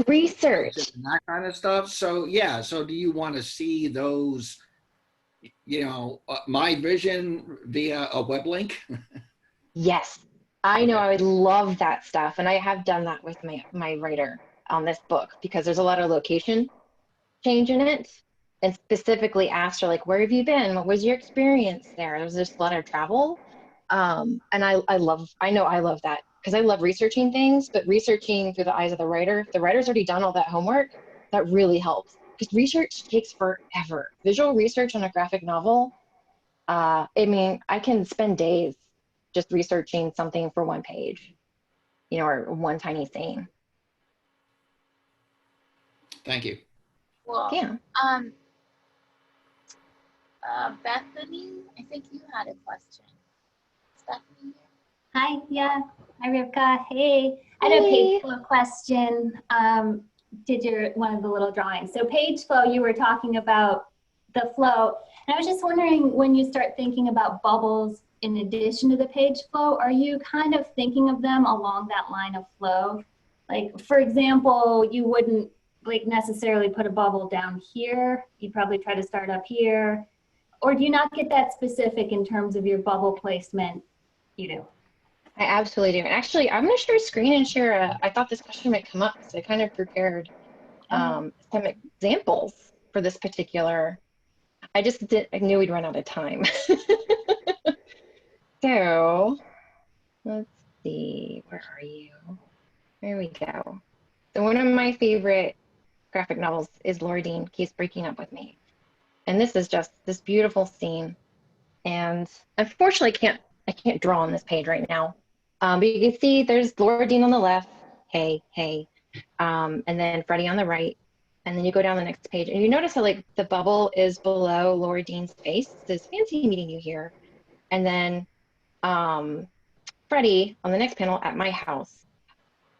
research and that kind of stuff. So yeah, so do you want to see those, my vision via a web link? Yes, I know. I would love that stuff, and I have done that with my writer on this book, because there's a lot of location change in it, and specifically asked her, like, where have you been? What was your experience there? There's just a lot of travel, and I love that, because I love researching things, but researching through the eyes of the writer. If the writer's already done all that homework, that really helps, because research takes forever. Visual research on a graphic novel, I mean, I can spend days just researching something for one page, or one tiny scene. Thank you. Well, yeah. Bethany, I think you had a question. Is Bethany here? Hi, yeah. Hi, Rivkah. Hey. I had a page flow question. Did one of the little drawings. So page flow, you were talking about the flow. And I was just wondering, when you start thinking about bubbles in addition to the page flow, are you kind of thinking of them along that line of flow? Like, for example, you wouldn't necessarily put a bubble down here. You'd probably try to start up here. Or do you not get that specific in terms of your bubble placement? You do. I absolutely do. And actually, I'm going to share a screen and share I thought this question might come up, so I kind of prepared some examples for this particular. I knew we'd run out of time. So let's see, where are you? There we go. So one of my favorite graphic novels is Laura Dean Keeps Breaking Up With Me. And this is just this beautiful scene. And unfortunately, I can't draw on this page right now. But you can see there's Laura Dean on the left. Hey, hey. And then Freddie on the right. And then you go down the next page and you notice how like the bubble is below Laura Dean's face. It says fancy meeting you here. And then Freddie on the next panel at my house.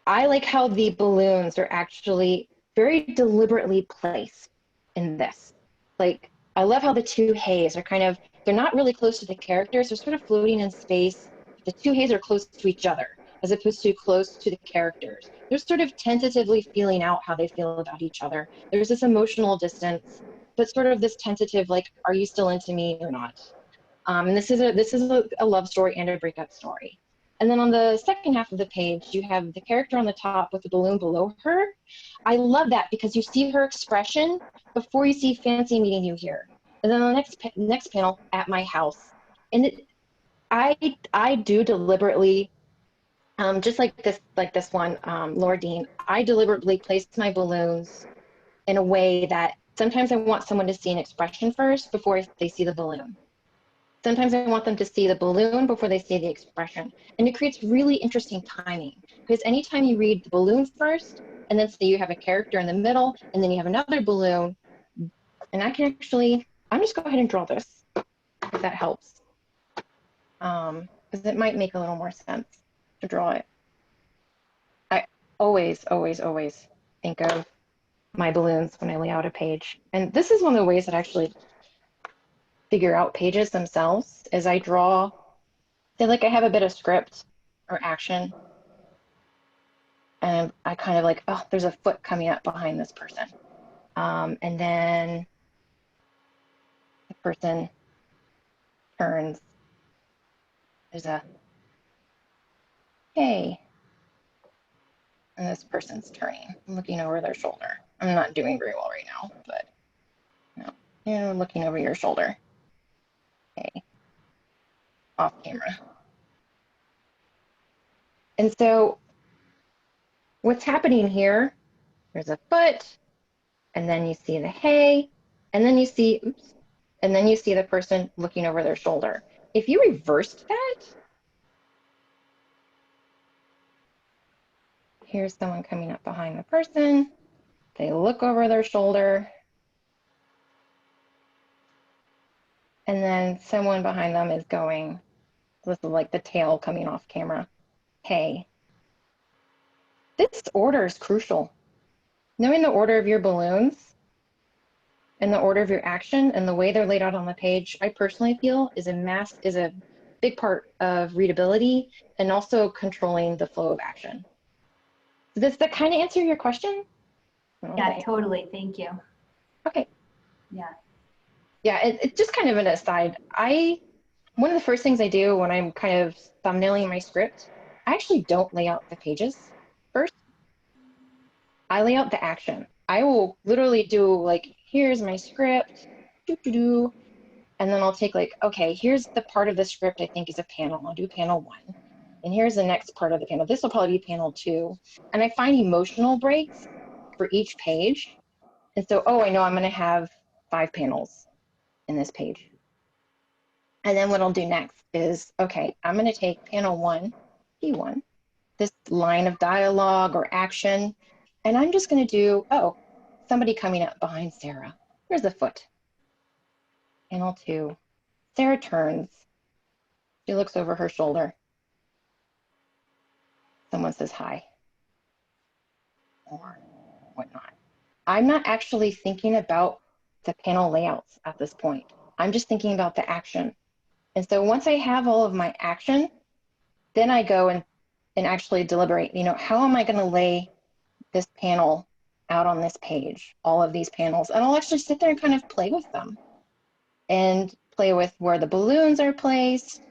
I like how the balloons are actually very deliberately placed in this. Like, I love how the two hays are kind of, they're not really close to the characters. They're sort of floating in space. The two hays are close to each other as opposed to close to the characters. They're sort of tentatively feeling out how they feel about each other. There's this emotional distance, but sort of this tentative, like, are you still into me or not? And this is a love story and a breakup story. And then on the second half of the page, you have the character on the top with the balloon below her. I love that because you see her expression before you see fancy meeting you here. And then on the next panel, at my house. And I do deliberately, just like this one, Laura Dean, I deliberately placed my balloons in a way that sometimes I want someone to see an expression first before they see the balloon. Sometimes I want them to see the balloon before they see the expression. And it creates really interesting timing because anytime you read the balloon first, and then say you have a character in the middle, and then you have another balloon, and I can actually, I'm just go ahead and draw this, if that helps. Because it might make a little more sense to draw it. I always, always, always think of my balloons when I lay out a page. And this is one of the ways that actually figure out pages themselves is I draw, say like I have a bit of script or action and I kind of like, oh, there's a foot coming up behind this person. And then the person turns, there's a, hey, and this person's turning, I'm looking over their shoulder. I'm not doing very well right now, but no, you're looking over your shoulder. Okay, off camera. And so what's happening here, there's a foot, and then you see the hey, and then you see, oops, and then you see the person looking over their shoulder. If you reversed that, here's someone coming up behind the person, they look over their shoulder, and then someone behind them is going, this is like the tail coming off camera, hey. This order is crucial. Knowing the order of your balloons and the order of your action and the way they're laid out on the page, I personally feel is a big part of readability and also controlling the flow of action. Does that kind of answer your question? Yeah, totally. Thank you. Okay. Yeah. Yeah, it's just kind of an aside. One of the first things I do when I'm kind of thumbnailing my script, I actually don't lay out the pages first. I lay out the action. I will literally do like, here's my script, and then I'll take like, okay, here's the part of the script I think is a panel. I'll do panel 1. And here's the next part of the panel. This will probably be panel 2. And I find emotional breaks for each page. And so, oh, I know I'm going to have 5 panels in this page. And then what I'll do next is, okay, I'm going to take panel 1, P1, this line of dialogue or action, and I'm just going to do, oh, somebody coming up behind Sarah. Here's the foot. Panel 2. Sarah turns. She looks over her shoulder. Someone says hi. Or whatnot. I'm not actually thinking about the panel layouts at this point. I'm just thinking about the action. And so once I have all of my action, then I go and actually deliberate, you know, how am I going to lay this panel out on this page, all of these panels, and I'll actually sit there and kind of play with them and play with where the balloons are placed.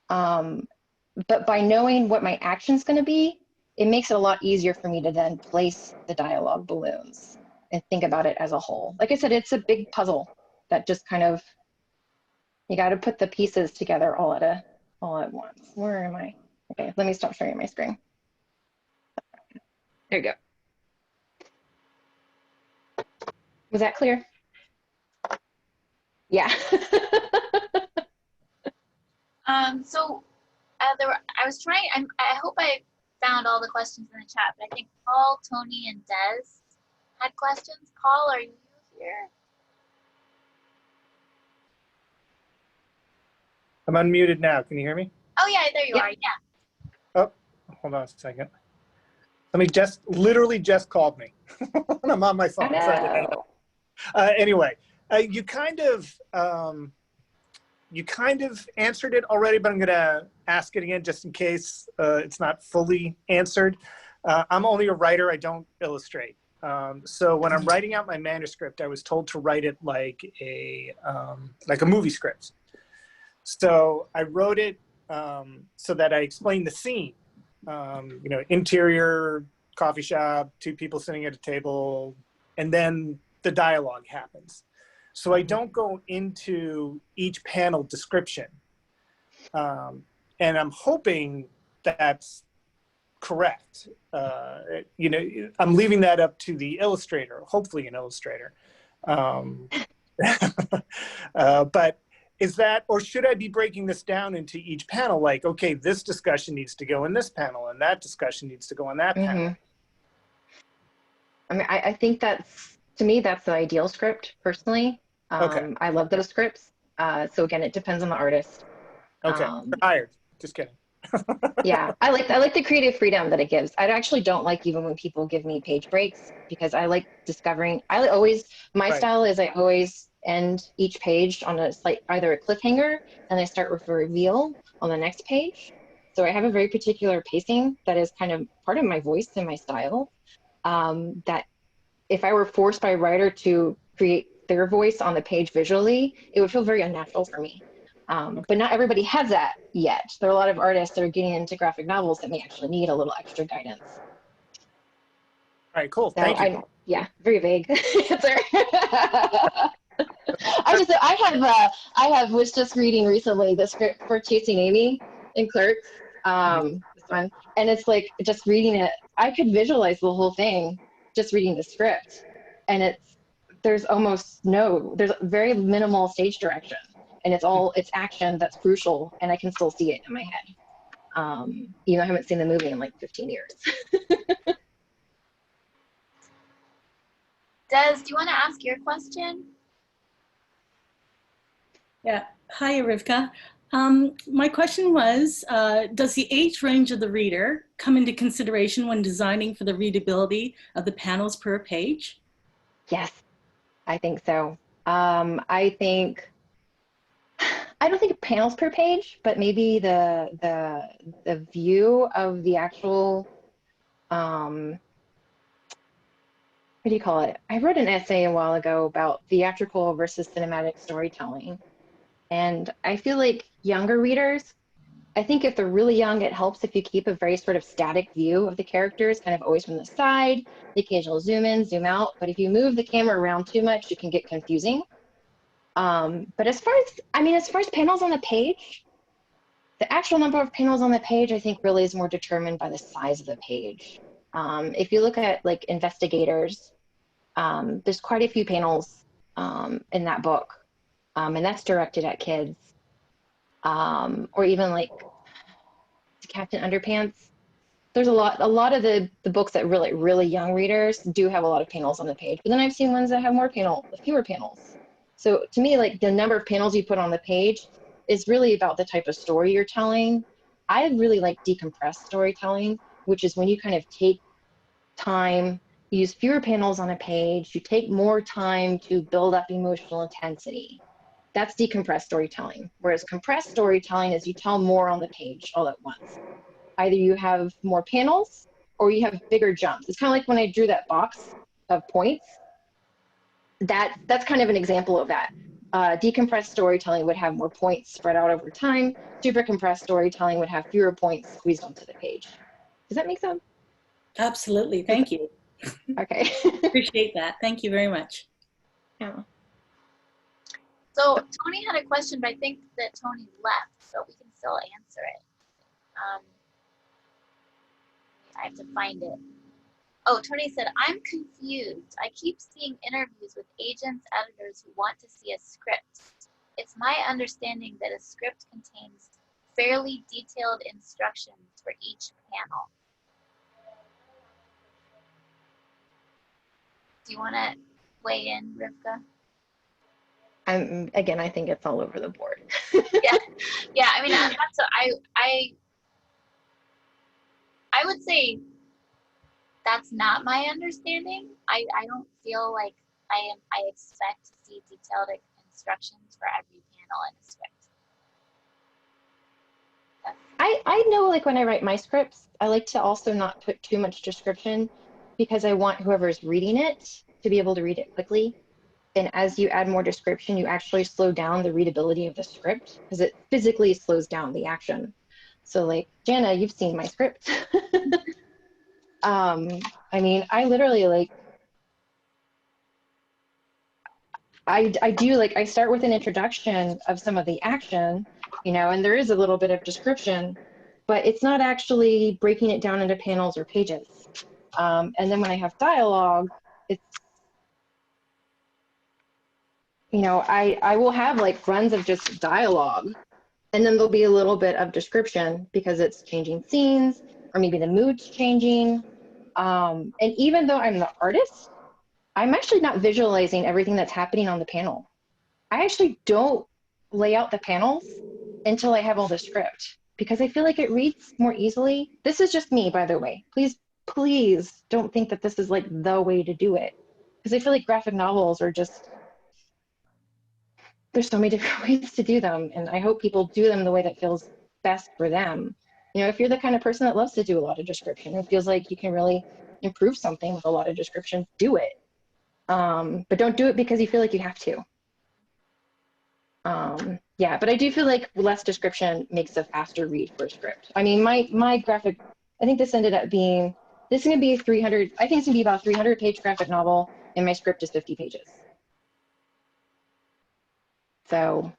But by knowing what my action's going to be, it makes it a lot easier for me to then place the dialogue balloons and think about it as a whole. Like I said, it's a big puzzle that just kind of, you got to put the pieces together all at once. Where am I? Okay, let me stop sharing my screen. There you go. Was that clear? Yeah. So I was trying, I hope I found all the questions in the chat, but I think Paul, Tony, and Des had questions. Paul, are you here? I'm unmuted now. Can you hear me? Oh yeah, there you are, yeah. Oh, hold on a second. Let me literally just called me. And I'm on my phone. Anyway, you kind of answered it already, but I'm gonna ask it again just in case it's not fully answered. I'm only a writer, I don't illustrate. So when I'm writing out my manuscript, I was told to write it like a movie script. So I wrote it so that I explained the scene. You know, interior, coffee shop, two people sitting at a table, and then the dialogue happens. So I don't go into each panel description. And I'm hoping that's correct. You know, I'm leaving that up to the illustrator, hopefully an illustrator. But is that, or should I be breaking this down into each panel? Like, okay, this discussion needs to go in this panel and that discussion needs to go in that panel. I mean, I think that's, to me, that's the ideal script personally. Okay. I love those scripts. So again, it depends on the artist. Okay, hired, just kidding. Yeah, I like the creative freedom that it gives. I actually don't like even when people give me page breaks, because I like discovering, my style is I always end each page on a either a cliffhanger, and I start with a reveal on the next page. So I have a very particular pacing that is kind of part of my voice and my style, that if I were forced by a writer to create their voice on the page visually, it would feel very unnatural for me. But not everybody has that yet. There are a lot of artists that are getting into graphic novels that may actually need a little extra guidance. All right, cool. So Thank you. Yeah, very vague answer. I was just reading recently the script for Chasing Amy in Clerks, this one, and it's like just reading it, I could visualize the whole thing just reading the script, and there's very minimal stage direction, and it's action that's crucial, and I can still see it in my head. You know, I haven't seen the movie in like 15 years. Des, do you want to ask your question? Yeah. Hi, Rivkah. My question was, does the age range of the reader come into consideration when designing for the readability of the panels per page? Yes, I think so. I don't think panels per page, but maybe the view of the actual, what do you call it? I wrote an essay a while ago about theatrical versus cinematic storytelling. And I feel like younger readers, I think if they're really young, it helps if you keep a very sort of static view of the characters, kind of always from the side, the occasional zoom in, zoom out. But if you move the camera around too much, it can get confusing. But as far as panels on the page, the actual number of panels on the page, I think really is more determined by the size of the page. If you look at like Investigators, there's quite a few panels in that book, and that's directed at kids. Or even like Captain Underpants. There's a lot of the books that really young readers do have a lot of panels on the page, but then I've seen ones that have fewer panels. So to me, like the number of panels you put on the page is really about the type of story you're telling. I really like decompressed storytelling, which is when you kind of take time, you use fewer panels on a page, you take more time to build up emotional intensity. That's decompressed storytelling. Whereas compressed storytelling is you tell more on the page all at once. Either you have more panels or you have bigger jumps. It's kind of like when I drew that box of points. That's kind of an example of that. Decompressed storytelling would have more points spread out over time. Super compressed storytelling would have fewer points squeezed onto the page. Does that make sense? Absolutely. Thank you. Okay. Appreciate that. Thank you very much. Yeah. So Tony had a question, but I think that Tony left, so we can still answer it. I have to find it. Oh, Tony said, I'm confused. I keep seeing interviews with agents, editors who want to see a script. It's my understanding that a script contains fairly detailed instructions for each panel. Do you want to weigh in, Rivkah? Again, I think it's all over the board. Yeah. I mean, I would say that's not my understanding. I don't feel like I expect to see detailed instructions for every panel in a script. I know, like when I write my scripts, I like to also not put too much description because I want whoever's reading it to be able to read it quickly. And as you add more description, you actually slow down the readability of the script because it physically slows down the action. So like, Janna, you've seen my script. I mean, I literally like, I do like, I start with an introduction of some of the action, you know, and there is a little bit of description, but it's not actually breaking it down into panels or pages. And then when I have dialogue, it's, you know, I will have like runs of just dialogue, and then there'll be a little bit of description because it's changing scenes or maybe the mood's changing. And even though I'm the artist, I'm actually not visualizing everything that's happening on the panel. I actually don't lay out the panels until I have all the script because I feel like it reads more easily. This is just me, by the way. Please don't think that this is like the way to do it, because I feel like graphic novels are just, there's so many different ways to do them, and I hope people do them the way that feels best for them. You know, if you're the kind of person that loves to do a lot of description, it feels like you can really improve something with a lot of description, do it. But don't do it because you feel like you have to. Yeah, but I do feel like less description makes a faster read for a script. I mean, my graphic, I think this ended up being, this is gonna be 300, I think it's gonna be about a 300-page graphic novel, and my script is 50 pages. So,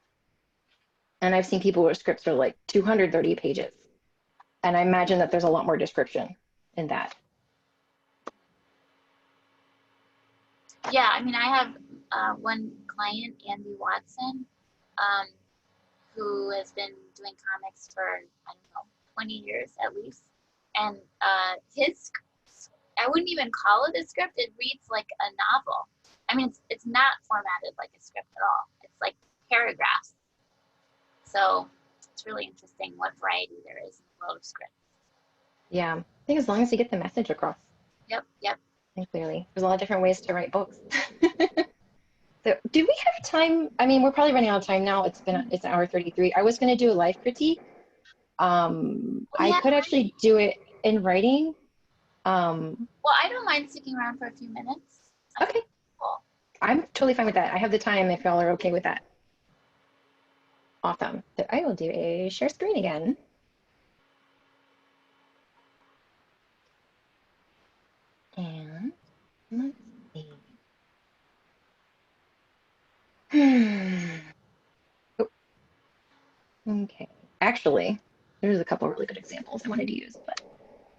and I've seen people where scripts are like 230 pages. And I imagine that there's a lot more description in that. Yeah, I mean, I have one client, Andy Watson, who has been doing comics for, I don't know, 20 years at least. And his, I wouldn't even call it a script. It reads like a novel. I mean, it's not formatted like a script at all. It's like paragraphs. So it's really interesting what variety there is in the world of scripts. Yeah, I think as long as you get the message across. Yep. And clearly, there's a lot of different ways to write books. So do we have time? I mean, we're probably running out of time now. It's an hour 33. I was going to do a live critique. I could actually do it in writing. Well, I don't mind sticking around for a few minutes. Okay. Cool. I'm totally fine with that. I have the time if y'all are okay with that. Awesome. So I will do a share screen again. And let's see. Oh. Okay. Actually, there's a couple of really good examples I wanted to use, but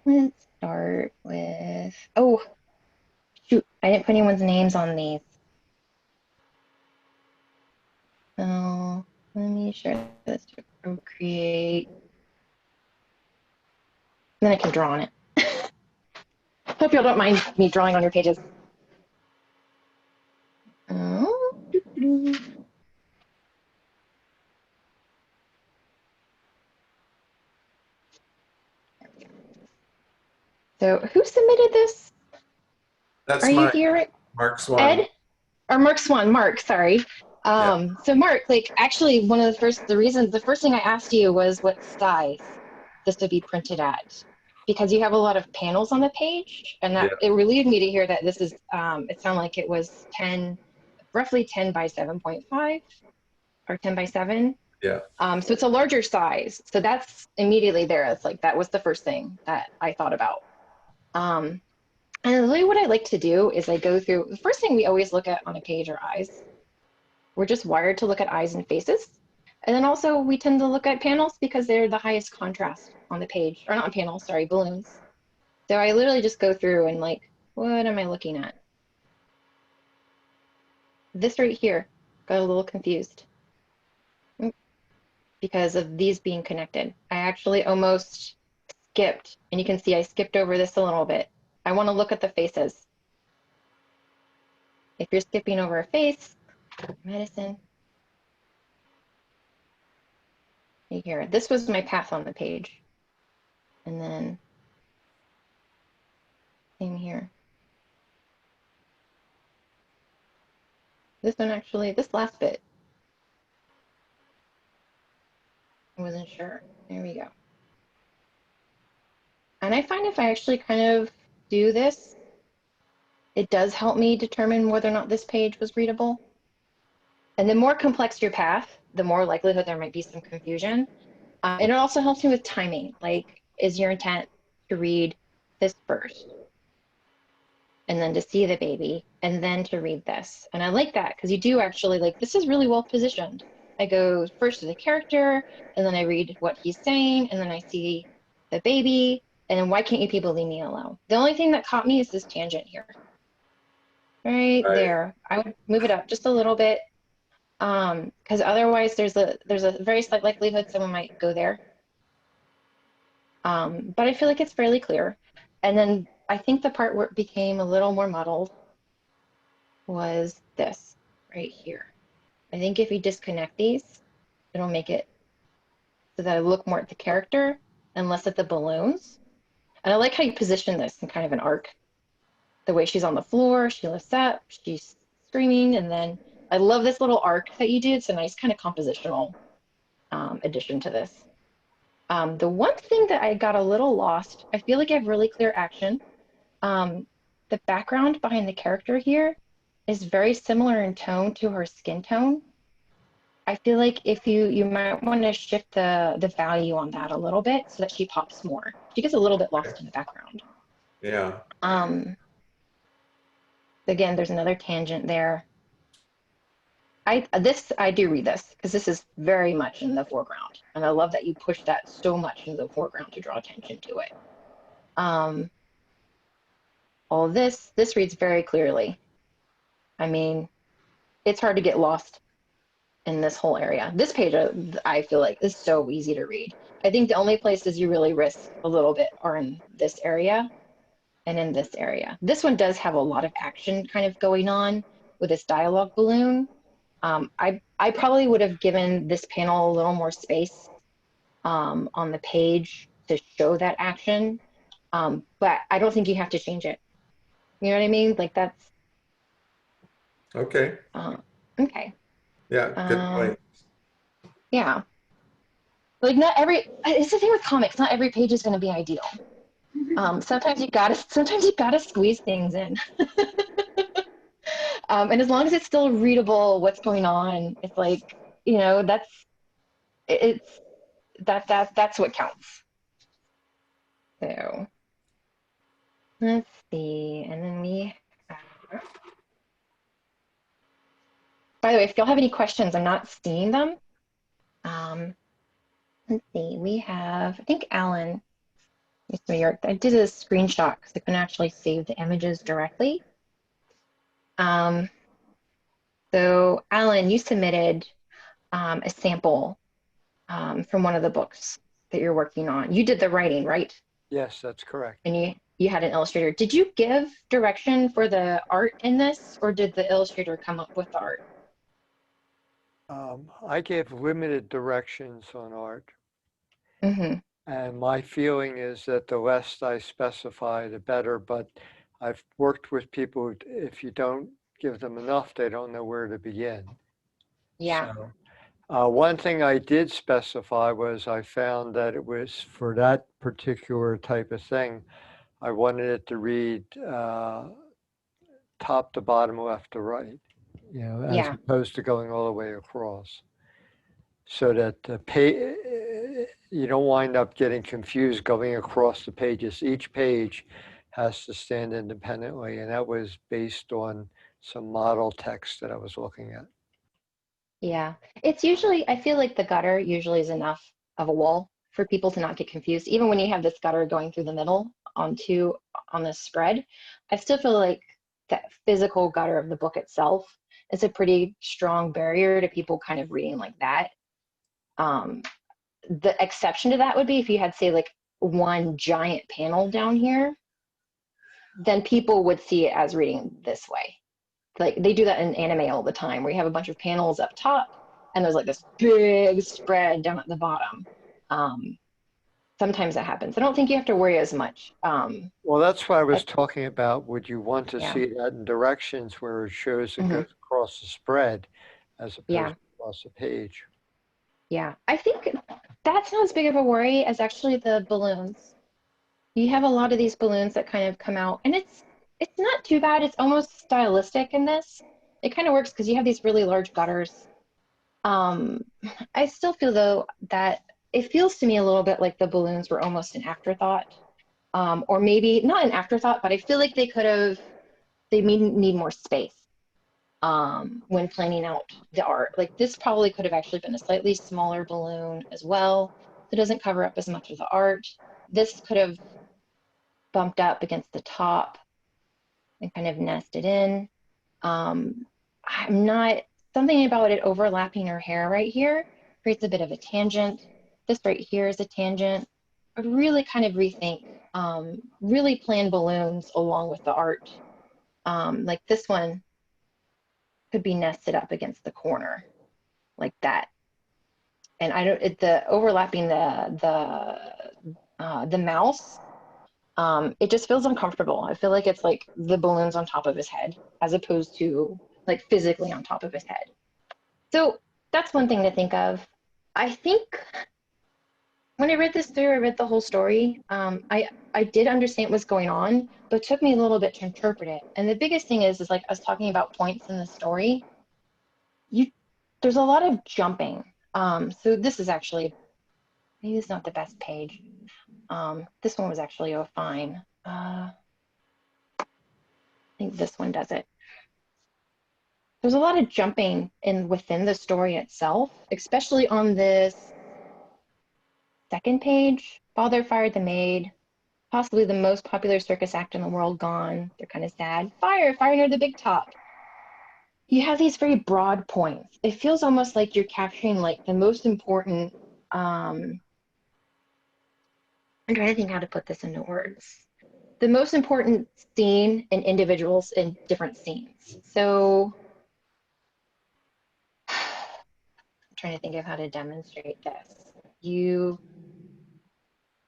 let's start with, oh, shoot, I didn't put anyone's names on these. So let me share this to Procreate. And then I can draw on it. Hope y'all don't mind me drawing on your pages. So who submitted this? That's Are you here? Mark Swan. Ed? Or Mark Swan, Mark, sorry. So Mark, like actually one of the first thing I asked you was what size this would be printed at, because you have a lot of panels on the page, and that it relieved me to hear that this is, it sounded like it was roughly 10 by 7.5 or 10 by 7. Yeah. So it's a larger size. So that's immediately there. It's like, that was the first thing that I thought about. And really what I like to do is I go through, the first thing we always look at on a page are eyes. We're just wired to look at eyes and faces. And then also we tend to look at panels because they're the highest contrast on the page, or not panels, sorry, balloons. So I literally just go through and like, what am I looking at? This right here, got a little confused. because of these being connected. I actually almost skipped, and you can see I skipped over this a little bit. I want to look at the faces. If you're skipping over a face, medicine. Here, this was my path on the page. And then same here. This one actually, this last bit, I wasn't sure. There we go. And I find if I actually kind of do this, it does help me determine whether or not this page was readable. And the more complex your path, the more likelihood there might be some confusion. And it also helps me with timing. Like, is your intent to read this first? And then to see the baby, and then to read this. And I like that because you do actually, like, this is really well positioned. I go first to the character, and then I read what he's saying, and then I see the baby, and then why can't you people leave me alone? The only thing that caught me is this tangent here. Right there. I would move it up just a little bit, because otherwise there's a very slight likelihood someone might go there. But I feel like it's fairly clear. And then I think the part where it became a little more muddled was this right here. I think if you disconnect these, it'll make it so that I look more at the character and less at the balloons. And I like how you position this in kind of an arc. The way she's on the floor, she lifts up, she's screaming, and then I love this little arc that you did. It's a nice kind of compositional addition to this. The one thing that I got a little lost, I feel like I have really clear action. The background behind the character here is very similar in tone to her skin tone. I feel like if you might want to shift the value on that a little bit so that she pops more. She gets a little bit lost in the background. Yeah. Again, there's another tangent there. I do read this because this is very much in the foreground, and I love that you push that so much into the foreground to draw attention to it. All this reads very clearly. I mean, it's hard to get lost in this whole area. This page, I feel like, is so easy to read. I think the only places you really risk a little bit are in this area and in this area. This one does have a lot of action kind of going on with this dialogue balloon. I probably would have given this panel a little more space on the page to show that action, but I don't think you have to change it. You know what I mean? Like that's okay. Okay. Yeah, good point. Yeah. Like not every, it's the thing with comics, not every page is going to be ideal. Sometimes you gotta squeeze things in. And as long as it's still readable, what's going on, it's like, you know, that's what counts. So let's see, and then we have, by the way, if y'all have any questions, I'm not seeing them. Let's see, we have, I think Alan, I did a screenshot because I couldn't actually save the images directly. So Alan, you submitted a sample from one of the books that you're working on. You did the writing, right? Yes, that's correct. And you had an illustrator. Did you give direction for the art in this, or did the illustrator come up with the art? I gave limited directions on art. Mm-hmm. And my feeling is that the less I specify, the better. But I've worked with people who, if you don't give them enough, they don't know where to begin. Yeah. So, one thing I did specify was I found that it was for that particular type of thing, I wanted it to read top to bottom, left to right, you know, as opposed to going all the way across. So that you don't wind up getting confused going across the pages. Each page has to stand independently, and that was based on some model text that I was looking at. Yeah, it's usually, I feel like the gutter usually is enough of a wall for people to not get confused. Even when you have this gutter going through the middle on this spread, I still feel like that physical gutter of the book itself is a pretty strong barrier to people kind of reading like that. The exception to that would be if you had, say, like one giant panel down here, then people would see it as reading this way. Like they do that in anime all the time, where you have a bunch of panels up top and there's like this big spread down at the bottom. Sometimes that happens. I don't think you have to worry as much. Well, that's what I was talking about. Would you want to Yeah. see that in directions where it shows it Mhm. goes across the spread as opposed Yeah. to across the page? Yeah, I think that's not as big of a worry as actually the balloons. You have a lot of these balloons that kind of come out, and it's not too bad. It's almost stylistic in this. It kind of works because you have these really large gutters. I still feel though that it feels to me a little bit like the balloons were almost an afterthought, or maybe not an afterthought, but I feel like they need more space when planning out the art. Like this probably could have actually been a slightly smaller balloon as well. It doesn't cover up as much of the art. This could have bumped up against the top and kind of nested in. I'm not, something about it overlapping her hair right here creates a bit of a tangent. This right here is a tangent. I'd really kind of rethink, really plan balloons along with the art. Like this one could be nested up against the corner like that. And I don't, the overlapping the mouse, it just feels uncomfortable. I feel like it's like the balloons on top of his head as opposed to like physically on top of his head. So that's one thing to think of. I think when I read this through, I read the whole story. I did understand what's going on, but it took me a little bit to interpret it. And the biggest thing is like us talking about points in the story. There's a lot of jumping. So this is actually, maybe it's not the best page. This one was actually fine. I think this one does it. There's a lot of jumping within the story itself, especially on this second page. Father fired the maid, possibly the most popular circus act in the world gone. They're kind of sad. Fire near the big top. You have these very broad points. It feels almost like you're capturing like the most important, I'm trying to think how to put this into words. The most important scene and individuals in different scenes. So I'm trying to think of how to demonstrate this.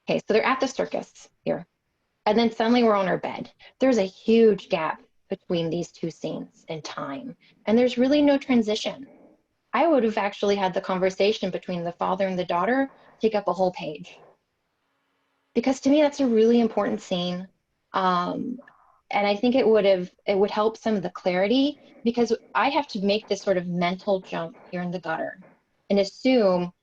Okay, so they're at the circus here. And then suddenly we're on our bed. There's a huge gap between these two scenes in time. And there's really no transition. I would have actually had the conversation between the father and the daughter take up a whole page. Because to me, that's a really important scene. And I think it would help some of the clarity, because I have to make this sort of mental jump here in the gutter and assume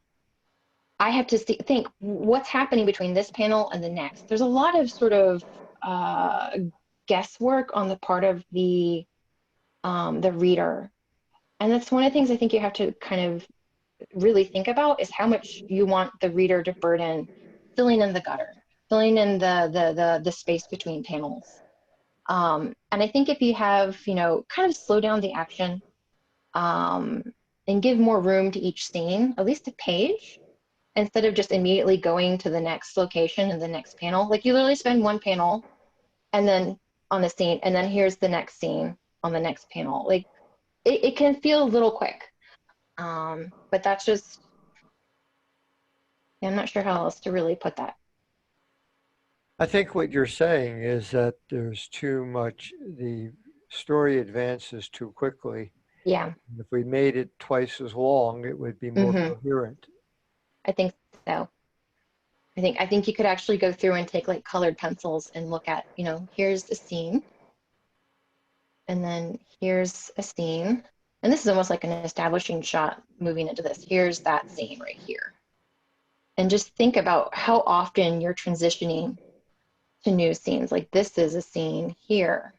I have to think what's happening between this panel and the next. There's a lot of sort of guesswork on the part of the reader. And that's one of the things I think you have to kind of really think about, is how much you want the reader to burden filling in the gutter, filling in the space between panels. And I think if you have, kind of slow down the action and give more room to each scene, at least a page, instead of just immediately going to the next location and the next panel. Like you literally spend one panel and then on the scene, and then here's the next scene on the next panel. Like it can feel a little quick, but that's just, I'm not sure how else to really put that. I think what you're saying is that there's too much, the story advances too quickly. Yeah. If we made it twice as long, it would be more coherent. I think so. I think you could actually go through and take like colored pencils and look at, here's the scene. And then here's a scene. And this is almost like an establishing shot moving into this. Here's that scene right here. And just think about how often you're transitioning to new scenes. Like this is a scene here.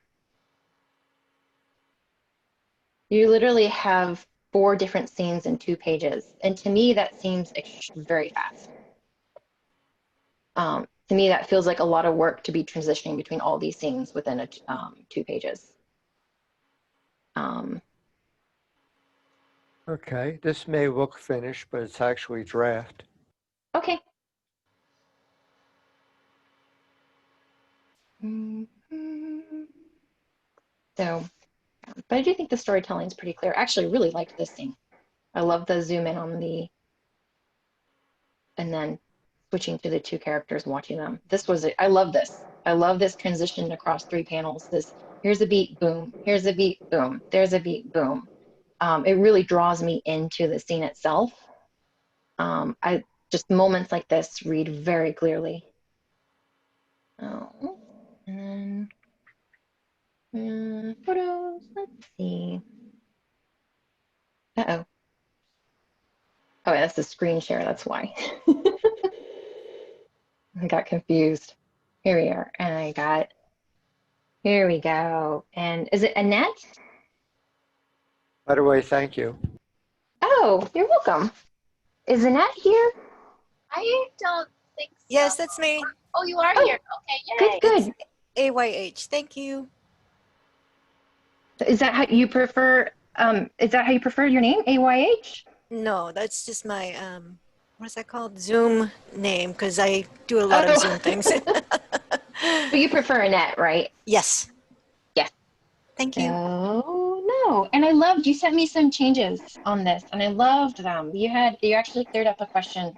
You literally have 4 different scenes in 2 pages. And to me, that seems very fast. To me, that feels like a lot of work to be transitioning between all these scenes within 2 pages. Okay, this may look finished, but it's actually draft. Okay. Mhm. So, but I do think the storytelling is pretty clear. Actually, I really liked this scene. I love the zoom in on the, and then switching to the two characters, watching them. This was, I love this. I love this transition across 3 panels. This, here's a beat, boom. Here's a beat, boom. There's a beat, boom. It really draws me into the scene itself. I just moments like this read very clearly. Oh, and then photos. Let's see. Uh-oh. Oh, yeah, that's the screen share. That's why. I got confused. Here we are. And I got, here we go. And is it Annette? By the way, thank you. Oh, you're welcome. Is Annette here? I don't think so. Yes, that's me. Oh, you are Oh, here. Okay, yay. Good, good. AYH. Thank you. Is that how you prefer, is that how you prefer your name? AYH? No, that's just my what is that called? Zoom name, because I do a lot of Zoom things. But you prefer Annette, right? Yes. Yes. Thank you. Oh, no. And I loved, you sent me some changes on this and I loved them. You actually cleared up a question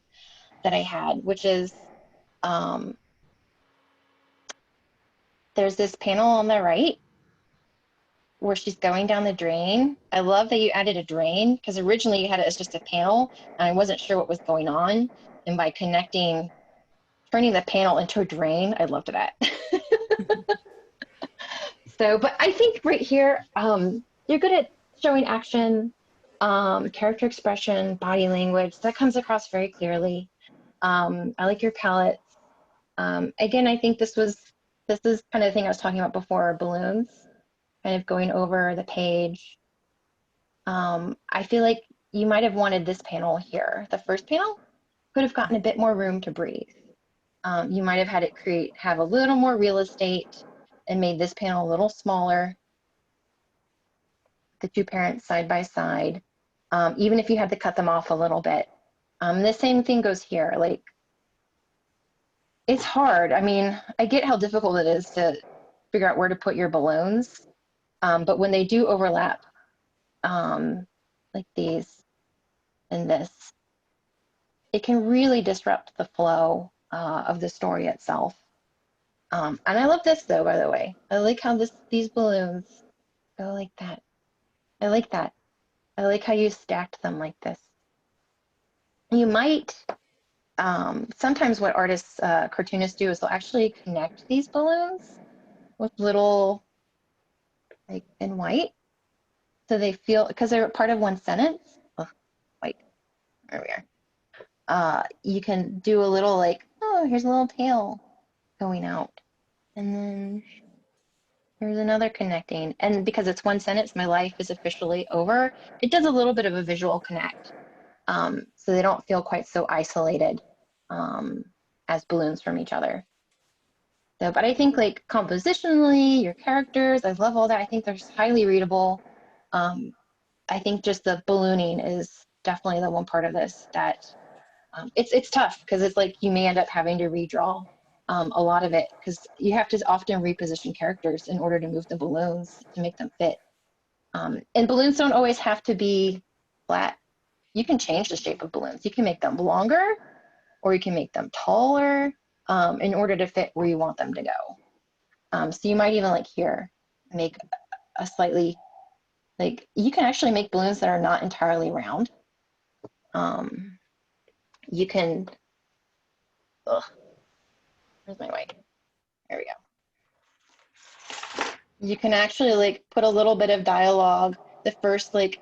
that I had, which is, there's this panel on the right where she's going down the drain. I love that you added a drain because originally you had it as just a panel and I wasn't sure what was going on. And by turning the panel into a drain, I loved that. So, but I think right here, you're good at showing action, character expression, body language. That comes across very clearly. I like your palette. Again, I think this is kind of the thing I was talking about before, balloons, kind of going over the page. I feel like you might have wanted this panel here. The first panel could have gotten a bit more room to breathe. You might have had it have a little more real estate and made this panel a little smaller. The 2 parents side by side, even if you had to cut them off a little bit. The same thing goes here. Like, it's hard. I mean, I get how difficult it is to figure out where to put your balloons, but when they do overlap, like these and this, it can really disrupt the flow of the story itself. And I love this though, by the way. I like how these balloons go like that. I like that. I like how you stacked them like this. You might, sometimes what artists, cartoonists do is they'll actually connect these balloons with little, like in white. So they feel, because they're part of one sentence. Oh, white, there we are. You can do a little like, oh, here's a little tail going out. And then there's another connecting. And because it's one sentence, my life is officially over. It does a little bit of a visual connect. So they don't feel quite so isolated as balloons from each other. So, but I think like compositionally, your characters, I love all that. I think they're highly readable. I think just the ballooning is definitely the one part of this that it's tough because it's like you may end up having to redraw a lot of it because you have to often reposition characters in order to move the balloons to make them fit. And balloons don't always have to be flat. You can change the shape of balloons. You can make them longer or you can make them taller in order to fit where you want them to go. So you might even like here, make a slightly, like you can actually make balloons that are not entirely round. You can, where's my white? There we go. You can actually like put a little bit of dialogue, the first like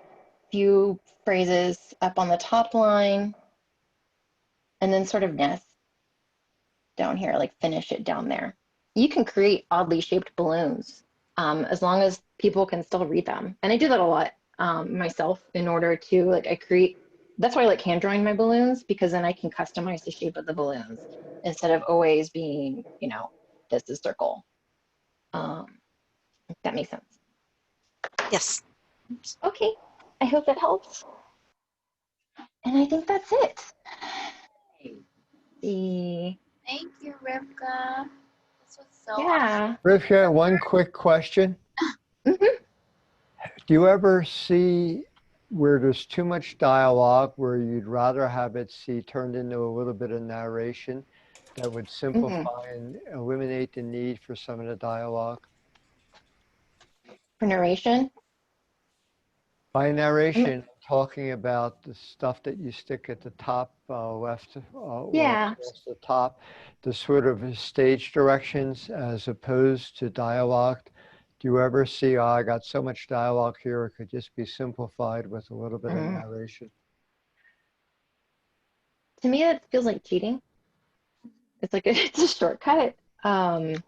few phrases up on the top line, and then sort of nest down here, like finish it down there. You can create oddly shaped balloons as long as people can still read them. And I do that a lot myself in order to like, that's why I like hand drawing my balloons because then I can customize the shape of the balloons instead of always being, you know, this is circle. If that makes sense. Yes. Okay, I hope that helps. And I think that's it. The Thank you, Rivkah. This was so awesome. yeah. Rivkah, one quick question. Mhm. Do you ever see where there's too much dialogue, where you'd rather have it turned into a little bit of narration that would simplify and eliminate the need for some of the dialogue? For narration. By narration, talking about the stuff that you stick at the top left Yeah. or across the top, the sort of stage directions as opposed to dialogue. Do you ever see, oh, I got so much dialogue here, it could just be simplified with a little bit of narration? To me, it feels like cheating. It's like it's a shortcut. And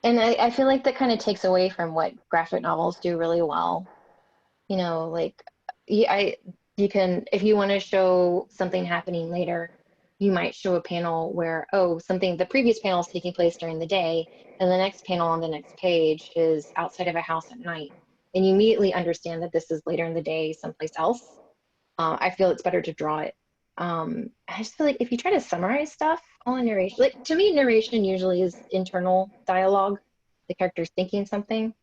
I feel like that kind of takes away from what graphic novels do really well. You know, like you can, if you want to show something happening later, you might show a panel where, oh, the previous panel is taking place during the day, and the next panel on the next page is outside of a house at night. And you immediately understand that this is later in the day someplace else. I feel it's better to draw it. I just feel like if you try to summarize stuff, all in narration, like to me, narration usually is internal dialogue, the character's thinking something.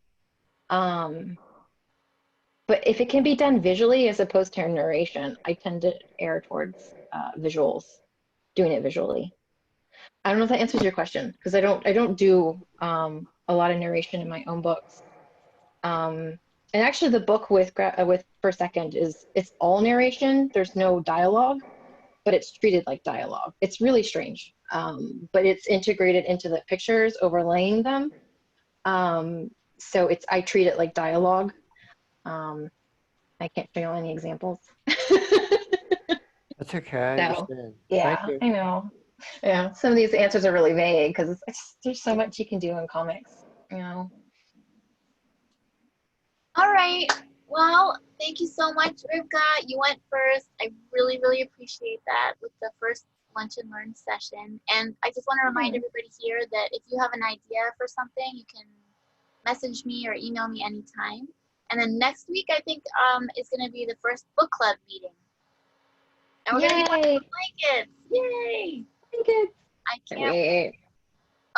But if it can be done visually as opposed to narration, I tend to err towards visuals, doing it visually. I don't know if that answers your question, because I don't do a lot of narration in my own books. And actually, the book with For Second it's all narration. There's no dialogue, but it's treated like dialogue. It's really strange, but it's integrated into the pictures, overlaying them. So I treat it like dialogue. I can't show you any examples. That's okay, I understand. Yeah, Thank you. I know. Yeah, some of these answers are really vague because there's so much you can do in comics, you know. All right. Well, thank you so much, Rivkah. You went first. I really, really appreciate that with the first Lunch and Learn session. And I just want to remind everybody here that if you have an idea for something, you can message me or email me anytime. And then next week, I think, is going to be the first book club meeting. And we're going to be playing blankets. Yay! Blankets. I can't wait.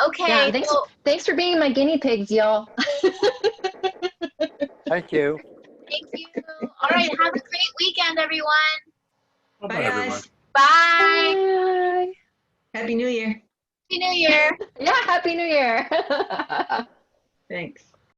Okay. Yeah, thanks for being my guinea pigs, y'all. Thank you. Thank you. All right. Have a great weekend, everyone. Bye, guys. Bye. Bye. Happy New Year. Happy New Year. Yeah, Happy New Year. Thanks.